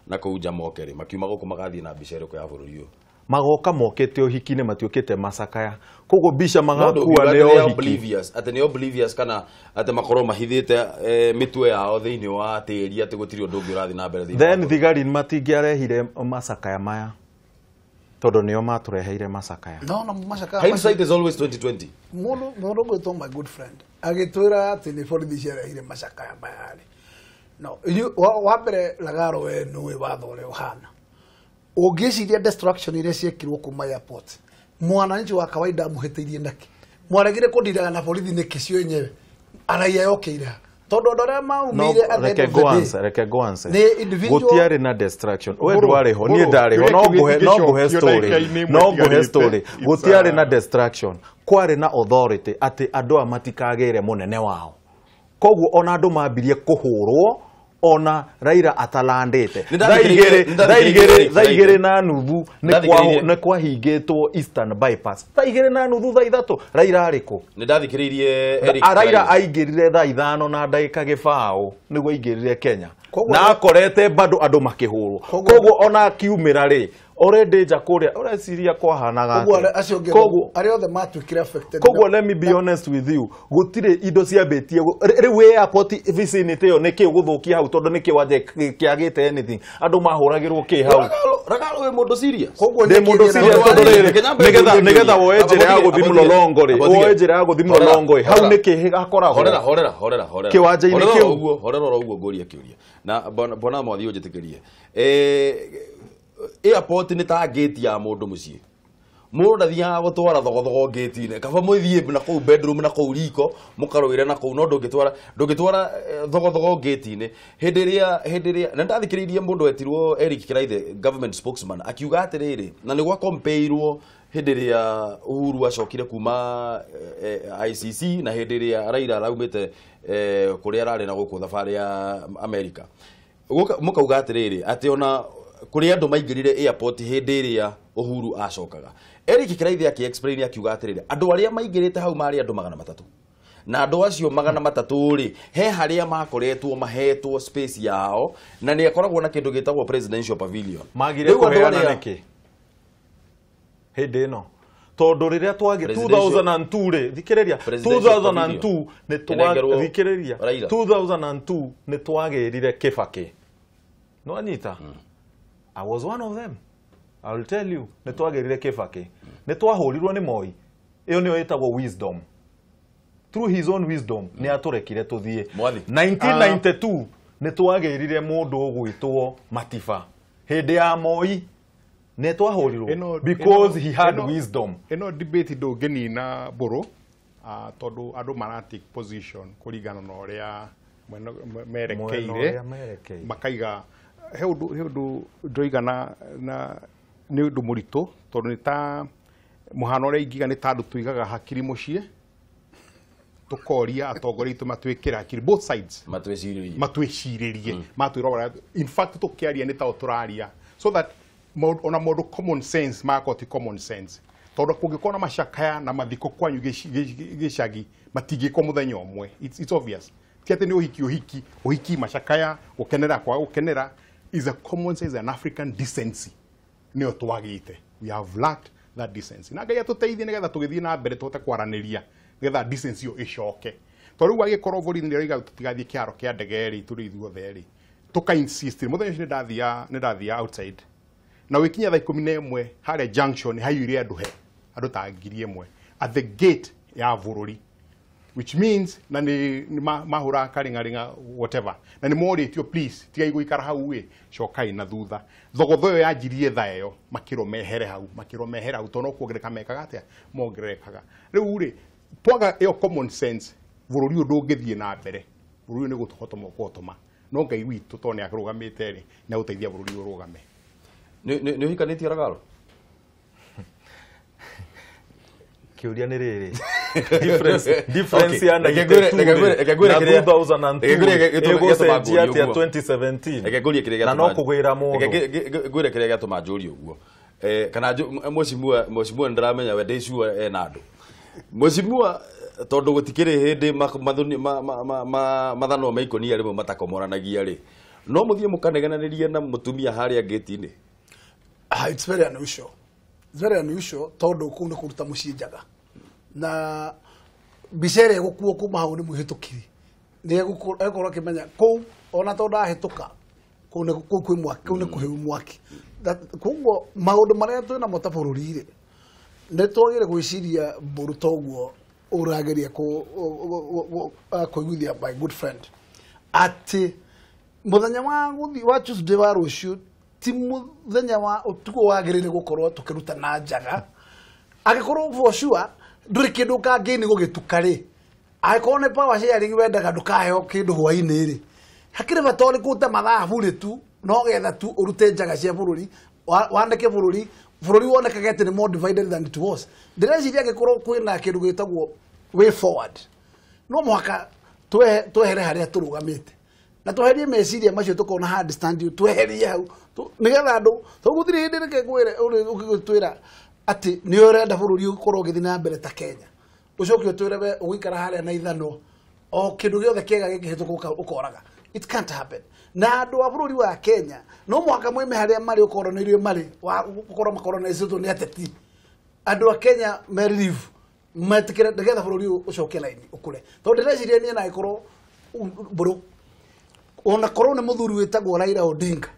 na kuja mokeri makiuma guku magathie na bicereko ya bururi uyu magoka mokete uhiki ni matiukite masakaya kogo bisha magakua ni oblivious ate ni oblivious kana ate makoro mahithite mitwe yao thiini wa tiri ate gutiri undu ungi urathi na mbere then thigari matingiarehire masakaya maya tondu nio matureheire macakaya. No macakaya. Hindsight is always 2020. Mundu gwitwo my good friend agitwira ati ni borithi ciarehire macakaya mayari. No, wa mbere Lagaro we nũĩ watho ũrĩa ũhana. Ũngĩciria destruction iria ciekirwo kuma airport. Mwananchi wa kawaida muhĩtĩirie naki. Mwaregire kũndiraga na borithi nĩkĩ cio yenyewe. Araia yokeire. Tondu ndore maumire reke go answer. Gutiari na destruction. We ndwari ho, nie ndari ho, no nguhe story. Gutiari na destruction. Kwari na authority ati andu amatikagire munene wao. Koguo ona andu mambirie kuhurwo ona Raila atalandite. Thaigire na nuthu ni kwahingitwo Eastern bypass. Thaigire na nuthu tha ithatu Raila ariko. Ni ndathikiririe Eric. Raila aingirire tha ithano na ndagika gibao niguo aingirire Kenya. Na akorete bado andu makihurwo. Koguo ona kiumira ri already jakuria ureciria kwahanaga. Koguo ari othe matwikire affected. Koguo let me be honest with you. Gutire indo ciambitie riu airport vicinity yo niki guthukia hau tondu niki wanje kiagite anything. Andu mahuragirwo ki hau. Ragalo we mundu serious. Koguo ni mundu serious tondu riri nigetha woe njira ya guthi Mlolongo ri. Woe njira ya guthi Mlolongo hau niki gakoragwo. Horera. Kiwanja-ini kiu. Horera uguo ngoria kiuria. Na bona mwathi unjitikirie. Airport ni ta gate ya mundu mucii. Mundu ndathiaga gutwara thogothogo gate-ini. Kaba muthie na kou bedroom na kou riko mukarwire na kou no ndungitwara thogothogo gate-ini. Hindi iria na ndathikiririe mundu etirwo Eric Kiraithe government spokesman akiuga atiriri na nigwa compareirwo hindi iria Uhuru acokire kuma ICC na hindi iria Raila araumite kuria arari na guku thabari ya America. Mukauga atiriri ati ona kuri andu maingirire airport hindi iria Uhuru acokaga. Eric Kiraithe aki-explain akiuga atiriri andu aria maingirite hau mari andu 300. Na andu acio 300 ri he haria makoretwo mahetwo space yao na ni akoragwo na kindu gitagwo presidential pavilion. Magire kuheana niki hindi no tondu riria twagi 2002 ri thikiriria 2002 ni thikiriria 2002 ni twagirire Kibaki. No anyita I was one of them. I will tell you. Ni twagirire Kibaki. Ni twahurirwo ni Moi. Iyo niyo yetagwo wisdom. Through his own wisdom ni aturekire tuthie. 1992 ni twagirire mundu ugwitwo Matiba. Hindi ya Moi ni twahurirwo because he had wisdom. Eno debate ndũngĩnina mbũrũ tondu andu mara-take position kũringana na ũrĩa merekeire makaiga he undu ndoiga na ni undu muritu tondu ni ta muhano ria ingiga ni tandu tuigaga hakiri mucie tukoria atongoria itu matwikira hakiri both sides matwiciririe matwirora in fact tukiaria ni ta uturaria so that ona modu common sense makoti common sense tondu kungikona macakaya na mathiko kwanyu gicagi matingiko muthenya umwe it's obvious tiate ni uhiki macakaya gukenera kwa gukenera is a common sense and African decency. Nio twagite. We have lacked that decency. Na ngai atuteithie nigetha tugithie na mbere tuhote kwaraniria nigetha decency yo icoke. To riu agikorwo borithi ni riga tutigathie kiaro kia ndege ri turi ithuothe ri. Tuka insist muthenya ucio ni ndathia outside. Na wikinya thaa 11 haria junction haiyire andu ta ngiri 1 at the gate ya bururi. Which means na ni mahura karingaringa whatever na ni moritio please tiga iguikara hau we cokai na thutha thogotho yo yanjirie thayo makiro mehere hau tono kuongereka mekaga atia mongerekaga riu ri twaga yo common sense bururi undu ngithie na mbere bururi ni gutuhotoma kwotoma no ngai witu tone akurugamite ri na uteithia bururi urugame ni hikanitie Ragalo kiuria ni riri difference ya 2017 na no kugwira mundu ngwire kiria gatuma njuri uguo kana mweshimua ndiramenya we ndicua ena andu mweshimua tondu gutikiri hindi mathano maikonia rimwe matakomoranagia ri no muthie mukanegananirie na mutumia haria gate-ini. It's very unusual. It's very unusual tondu kuu ni kuruta mucii njaga na bicere gukuo kuma hau ni muhitukiri ni egukorwo kimenya kuu ona tondu ahituka kwĩ mwaki kũu nĩ kũhĩu mwaki koguo maũndũ marĩa twĩna mo ta bũrũri rĩ nĩ twagĩrĩire gwĩciria mbũrũ ta ũguo ũrageria kũiguithia my good friend atĩ mũthenya wa Tuesday wa rũciũ ti mũthenya wa ũtukũ wagĩrĩire gũkorwo tũkĩruta na njaga agĩkorwo for sure ndũrĩ kĩndũ kangĩini gũgĩtuka rĩ angĩkorwo nĩ power sharing wendaga ndũkaheo kĩndũ hwainĩ rĩ hakĩrĩ bata ũrĩkũ ta mathaa bure tu no getha tu ũrute njaga cia bũrũri wandĩke bũrũri wonekaga atĩ nĩ more divided than it was ndĩreciria angĩkorwo kwĩna kĩndũ gĩtagwo way forward no mũhaka twehere harĩa tũrũgamĩte na tweherie meciria macio tũkona hard stand tweherie hau nĩgetha andũ tũgũthire hĩndĩ reke kwĩre ũgĩtwĩra atĩ nĩ ũrenda bũrũri ũkorwo ũgĩthiĩ na mbere ta Kenya ũcoke ũtwĩre we ũgĩikara harĩa na ithano o kĩndũ gĩothe kĩega gĩkĩhĩtũka ũkoraga it can't happen na andũ a bũrũri wa Kenya no mũhaka mwĩme harĩa marĩ ũkoronĩirio marĩ ũkorwo makoronĩcĩtwo nĩ ateti andũ a Kenya merelive matikĩre nĩgetha bũrũri ũcoke laini ũkũre tondũ ndĩreciria niĩ na ĩkorwo mbũrũ ona korwo nĩ mũthuri wĩtagwo Raila Odinga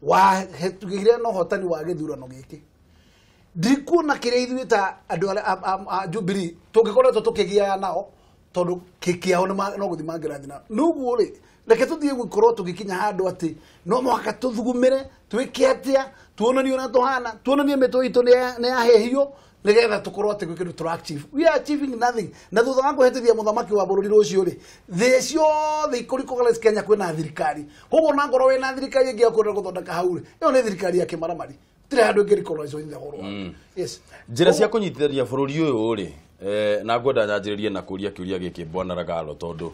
wahĩtũkĩire na ũhotani wa gĩthurano gĩkĩ ndikuona kĩrĩa ithuĩ ta andũ a Jubilee tũngĩkoretwo tũkĩgia nao tondũ kĩao no gũthiĩ mangĩrathi nao nĩguo rĩ reke tũthiĩ gũkorwo tũgĩkinya handũ atĩ no mũhaka tũthugumĩre twĩke atĩa tuonanie ũrĩa tũhana tuonanie mĩtwe itũ nĩ yahehio nĩgetha tũkorwo atĩ gwĩ kĩndũ tũrachieve we are achieving nothing na thutha wa kũhĩtithia mũthamaki wa bũrũri rũciũ rĩ thĩ ciothe ikũrikũgala Kenya kwĩna thirikari koguo na ngorwo wĩna thirikari ĩngĩ yakwenda gũthondeka hau rĩ ĩyo nĩ thirikari ya kĩmaramari tire handũ ĩngĩrikorwo in the whole world yes njĩra cia kũnyitithania bũrũri ũyũ rĩ na ngwenda nyanjĩrĩrie na kũria kĩũria gĩkĩ Bwana Ragalo tondũ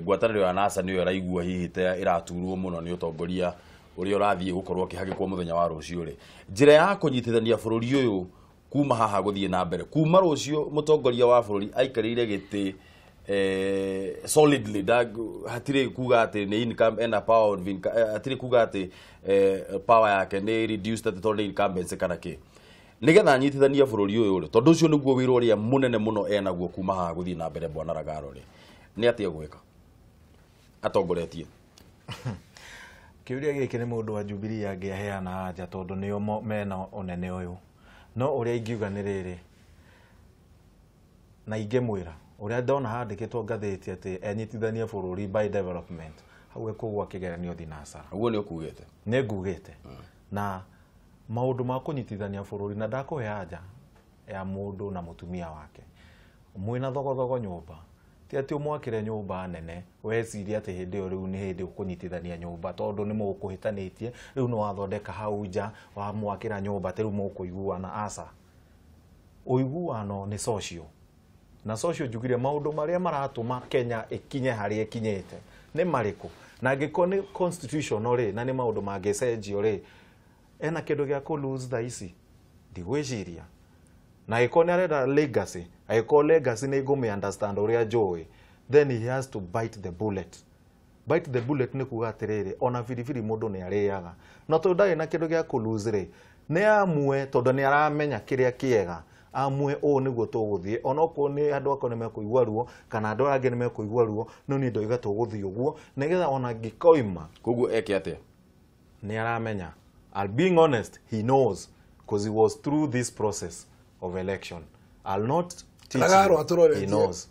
ngwatanĩro ya NASA nĩyo ĩraigua hihi ta ĩraturwo mũno nĩ ũtongoria ũrĩa ũrathiĩ gũkorwo ũkĩhagĩkwo mũthenya wa rũciũ rĩ njĩra ya kũnyitithania bũrũri ũyũ kuma haha gũthiĩ na mbere kuma rũciũ mũtongoria wa bũrũri aikarĩire gĩtĩ solidly hatirĩ kuga atĩ nĩ income ena power hatirĩ kuga atĩ power yake nĩ reduced atĩ tondũ nĩ incumbents kana kĩ nĩgetha anyitithania bũrũri ũyũ rĩ tondũ ũcio nĩguo wĩra ũrĩa mũnene mũno enaguo kuma haha gũthiĩ na mbere Bwana Ragalo rĩ nĩ atĩa gwĩka atongoretie kĩũria gĩkĩ nĩ mũndũ wa Jubilee angĩaheana anja tondũ nĩo mena ũnene ũyũ no ũrĩa ingiuga nĩ rĩrĩ na ingĩmwĩra ũrĩa ndona handĩkĩtwo ngathĩti atĩ enyitithanie bũrũri by development hau ekũgwa kĩgeranio thinacara ũguo nĩ ũkugĩte nĩ ngugĩte na maũndũ ma kũnyitithania bũrũri na ndakũhe anja ya mũndũ na mũtumia wake mwĩna thogothogo nyũmba ti atĩ ũmwakĩre nyũmba nene weciria atĩ hĩndĩ ĩyo rĩu nĩ hĩndĩ ũkũnyitithania nyũmba tondũ nĩ mũkũhĩtanĩtie rĩu nĩ wathondeka hau nja wa mwakĩra nyũmba atĩ rĩu mũkũiguana aca ũiguano nĩ social na social njugire maũndũ marĩa maratũma Kenya ĩkinye harĩa ĩkinyĩte nĩ marĩkũ na angĩkorwo nĩ constitutional rĩ na nĩ maũndũ mangĩcenjio rĩ ena kĩndũ gĩa kũ lose tha ici ndigwĩciria na ĩkorwo nĩ arenda legacy angĩkorwo legacy nĩ ngũmĩ understand ũrĩa njũĩ then he has to bite the bullet nĩ kuga atĩrĩrĩ ona biribiri mũndũ nĩ arĩaga na tondũ ndarĩ na kĩndũ gĩa kũ lose rĩ nĩ amwe tondũ nĩ aramenya kĩrĩa kĩega amwe ũũ nĩguo tũgũthiĩ onokorwo nĩ andũ akwa nĩ mekũigua ruo kana andũ angĩ nĩ mekũigua ruo no nĩ ndoiga tũgũthiĩ ũguo nĩgetha ona ngĩkoima koguo eke atĩa nĩ aramenya I'll being honest he knows because he was through this process of election I'll not teach him. He knows.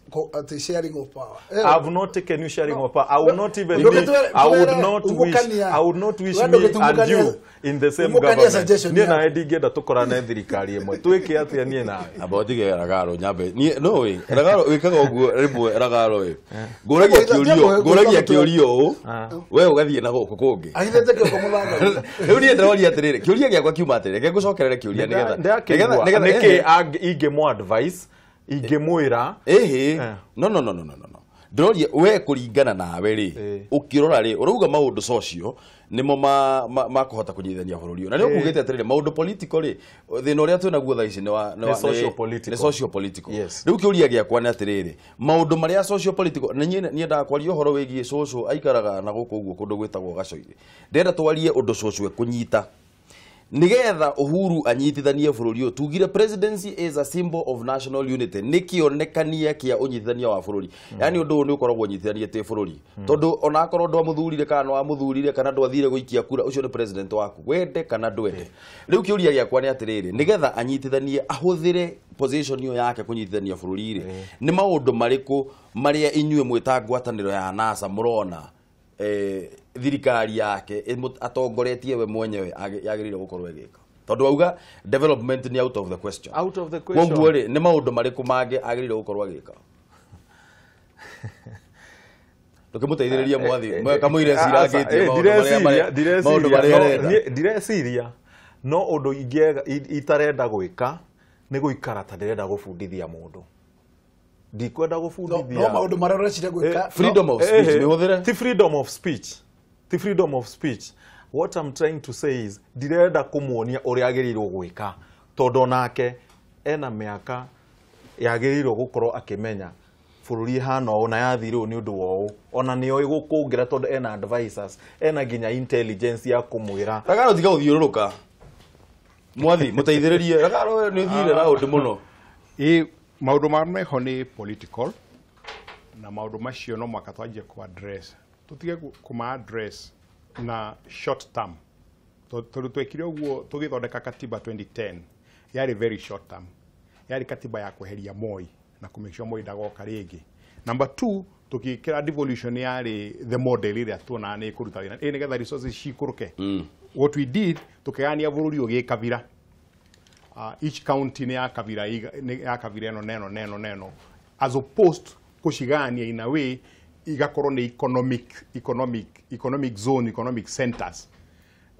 Sharing of power. I have not taken you sharing of power. I would not even need, I would not wish me and you in the same government. Niĩ nawe ndingĩenda tũkorane thirikari ĩmwe. Twĩke atĩa niĩ nawe? Abotige Ragalo nyambe. No we. Ragalo wĩkaga ũguo rĩmwe Ragalo we. Ngũragia kĩũrio ũũ. We ũgathiĩ na gũkũ kũngĩ. Ahithete kĩoko mũthanga. Rĩu niĩ ndĩroria atĩrĩrĩ. Kĩũria gĩakwa kiuma atĩrĩrĩ. Reke ngũcokerere kĩũria nĩgetha nĩkĩ ingĩmũ advice ingĩmwĩra no ndĩroria we kũringana nawe rĩ ũkĩrora rĩ ũrauga maũndũ social nĩmo makũhota kũnyithania bũrũri ũyũ na nĩ ũkugĩte atĩrĩrĩ maũndũ political rĩ thĩna ũrĩa twĩnaguo thaa ici nĩ social political rĩu kĩũria gĩakwa nĩ atĩrĩrĩ maũndũ marĩa social political niĩ nyendaga kwaria ũhoro wĩgiĩ social aikaraga na gũkũ ũguo kũndũ gwĩtagwo Gacoire ndĩrenda twarie ũndũ social kũnyita nigetha Uhuru anyitithanie bururi uyu tugire presidency is a symbol of national unity nikionekania kia unyitithania wa bururi yani undu ni ukoragwo unyitithanie te bururi tondu ona akorwo ndo amuthurire kana wa muthurire kana ndo athire guikia kura ucio ni president waku wende kana ndwende riu kiuria giakwa ni atiriri nigetha anyitithanie ahuthire position yo yake kunyitithania bururi ri ni maundu mariku maria inyue mwita ngwataniro ya NASA murona thirikari yake atongoretie we mwenyewe yagirire gukorwo egeka tondu auga development ni out of the question koguo ri ni maundu mariku mange agirire gukorwo agika tukimuteithiriria mwathi kamwire cirangite maundu maria direciria no undu ingega itarenda gwika ni guikara ta ndirenda gubundithia mundu ndikwenda gubundithia no maundu maria urecira gwika freedom of speech mihũthire ti freedom of speech ti freedom of speech what I'm trying to say is ndirenda kumuonia uria agirirwo gwika tondu nake ena miaka yagirirwo gukorwo akimenya bururi hana ona yathirwo ni undu wao ona niyo igukungira tondu ena advisors ena ginya intelligence ya kumwira ragaro tiga uthiururuka mwathi muteithiririe ragaro ni thire round muno maundu marmeho ni political na maundu macio no mwaka twanjie ku address tutige kuma address na short term tondu twekire uguo tugithondeka katiba 2010 yari very short term yari katiba ya kweheria Moi na kumekisha Moi ndagoka ringi number 2 tukikira devolution yari the model ira tuona ni kuruta wira nigetha resources cikuruke what we did tukigania bururi ugikavira each county ni yakavira eno neno as opposed kushigania in a way igakorwo ni economic zone economic centers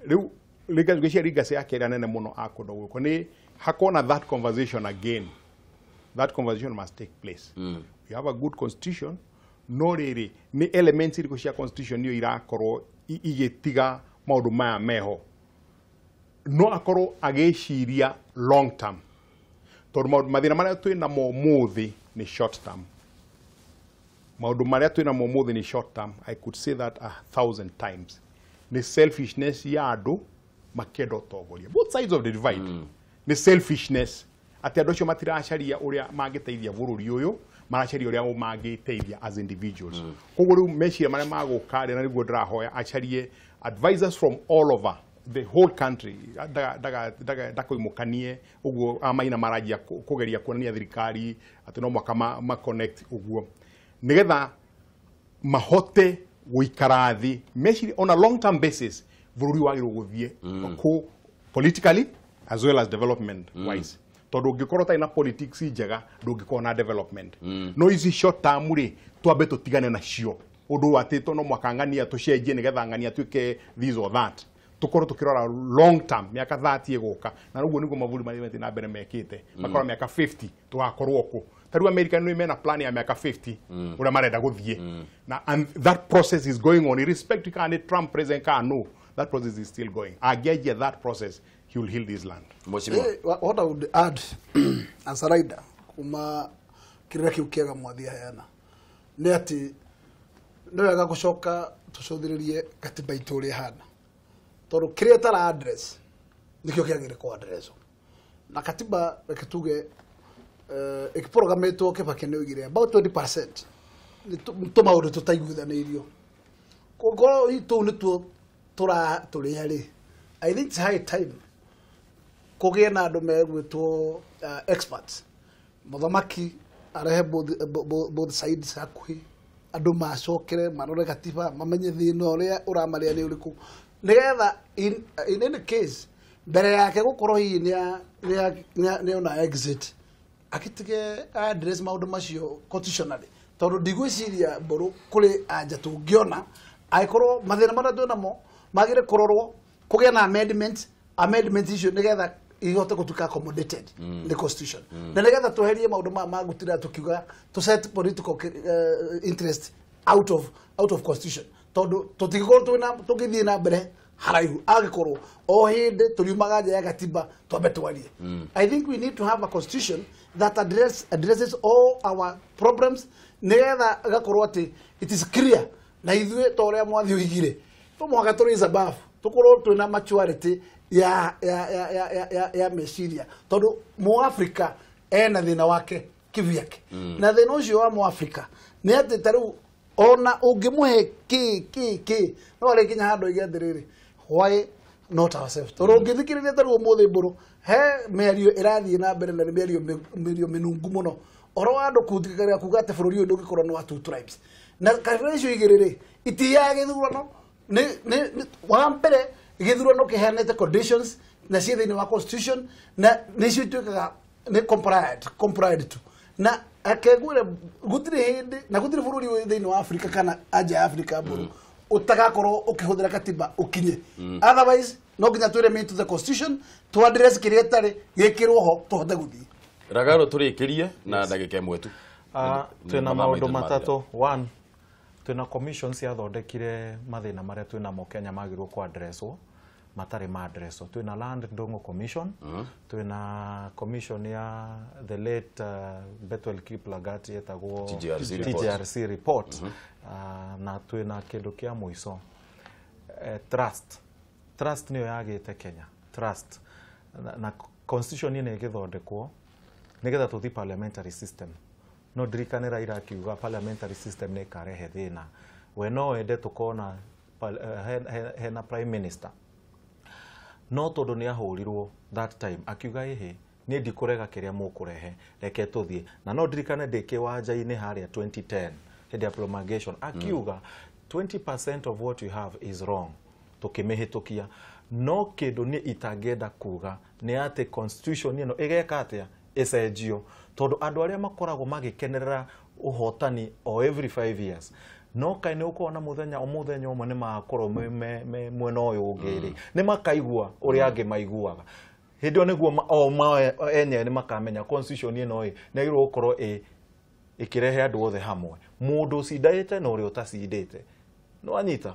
riu legacy yake nene muno akondo guko ni hakona that conversation again that conversation must take place we have a good constitution no riri ni elements iri cia constitution niyo irakorwo igitiga maundu maya meho no akorwo ageciria long term tondu mathina maria twina mo muthi ni short term maundu maria twina mo muthi ni short term I could say that 1,000 times ni selfishness ya andu makenda utongoria both sides of the divide ni selfishness ati andu acio matiracaria uria mangiteithia bururi uyu maracaria uria mangiteithia as individuals koguo riu meciria maria magukari na niguo ndirahoya acarie advisors from all over the whole country dakoimukanie uguo amaina marajia kugeria kuonania thirikari ati no mwaka ma connect uguo nigetha mahote guikarathi meciri on a long term basis bururi wagirwo guthie ku politically as well as development wise tondu ngikorwo tai na politics njega ndungikorwo na development no ici short term ri twambe tutigane nacio undu atito no mwaka ngania tucenjie nigetha ngania tuike this or that tukorwo tukirora long term miaka 30 iguka na uguo niguo mavuri maria na mbere mekite makora miaka 50 tugakorwo ku tariu America no imena plan ya miaka 50 uria marenda guthie na and that process is going on irrespective can Trump president can no that process is still going ageje that process he will heal this land what I would add as a rider kuma kirira kiu kiega mwathia yana ni ati no wega gucoka tucuthiririe katiba itu ri hana tondu kiria tara address nikio kiagire ku address na katiba rekituge ikiprogrametwo kibakene ugire about 20% ni maundu tutaiguthanirio kogo itu ni tu turi hari I think it's high time kugie na andu megwitwo experts muthamaki arehe both sides hakuhi andu macokere marore katiba mamenye thina uria uramaria ni uriku nigetha in any case mbere yake gukorwo hi ni ona exit akitige address maundu macio constitutionally tondu ndigwiciria mburu kuri anja tungiona aikorwo mathina maria twinamo magire kurorwo kugia na amendment icio nigetha ihote gutuka accommodated the constitution na nigetha tweherie maundu magutira tukiuga to set political interest out of constitution tondu tutigiko tugithie na mbere haraihu agikorwo o hindi turiumaga nja ya katiba twambe twarie I think we need to have a constitution that addresses all our problems nigetha gakorwo ati it is clear na ithuĩ to uria mwathi uigire to mwaka turi is above tukorwo twina maturity ya meciria tondu mu Africa ena thina wake kivyake na thina ucio wa mu Africa ni ati tariu ona ungimuhe ki no ari kinya handu igiathiriri why not ourselves tondu ungithikiriria tariu umuthi mburu he mĩario ĩrathiĩ na mbere na mĩario mĩnungu mũno oro wa andũ kuthikĩrĩria kuga atĩ bũrũri ũyũ ndũngĩkorwo nĩ wa two tribes na kabira icio igĩrĩ itiyaga gĩthurano wa mbere gĩthurano kĩheanĩte conditions na ciĩ thĩinĩ wa constitution na nĩcio ituĩkaga nĩ complied to na akegwĩre gũtirĩ hĩndĩ na gũtirĩ bũrũri ũyũ thĩinĩ wa Africa kana anja ya Africa mbũrũ utagakorwo ukihũthĩra katiba ukinye otherwise no nginya twĩre me to the constitution to address kĩrĩa tarĩ gĩkĩrwo ho tũhote gũthiĩ Ragaro tũrĩkĩrie na ndagĩka ĩmwe tu twĩna maũndũ matatũ one twĩna commission ciathondekire mathĩna marĩa twĩna mo Kenya magĩrĩirwo ku addresswo matarĩ ma addresswo twĩna land ndongo commission twĩna commission ya the late Betwel Kiplagat yetagwo TGRC report na twĩna kĩndũ kĩa mũico trust nĩyo yagĩte Kenya trust na constitution ĩno ĩgĩthondekwo nĩgetha tũthi parliamentary system no ndirikane Raila akiuga parliamentary system nĩ ĩkarehe thĩna we no ende tũkona hena prime minister no tondũ nĩ ahũrirwo that time akiuga ĩhĩ nĩ ndikũrega kĩrĩa mũkũrehe reke tũthiĩ na no ndirikane ndĩkĩwanja-inĩ harĩa 2010 hĩndĩ ya promulgation akiuga 20% of what you have is wrong tũkĩmĩhĩtũkia no kĩndũ nĩ itangĩenda kuga nĩ atĩ constitution ĩno ĩgeka atĩa ĩcenjio tondũ andũ arĩa makoragwo magĩkenerera ũhotani o every 5 years no kaĩ nĩ ũkorwo na mũthenya ũmwe nĩ makorwo mwena ũyũ ũngĩ nĩ makaigua ũrĩa angĩ maiguaga hĩndĩ ĩyo nĩguo enye nĩ makamenya constitution ĩno nĩ agĩrĩirwo gũkorwo ĩkĩrehe andũ othe hamwe mũndũ ũcindaĩte na ũrĩa ũtacindĩte no anyita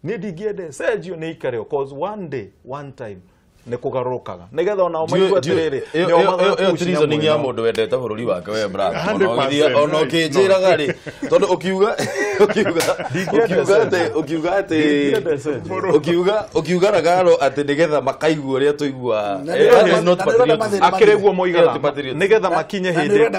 nĩ ndingĩende cenjio nĩ ikareo cause one day one time nĩ kũgarũrũkaga nĩgetha ona maigua atĩrĩrĩ ĩyo treasoning ya mũndũ wendete bũrũri wake we brother ona ũkĩnjĩraga rĩ tondũ ũkiuga Ragaro atĩ nĩgetha makaigua ũrĩa tũigua akĩrĩguo moigaga nĩgetha makinye hĩndĩ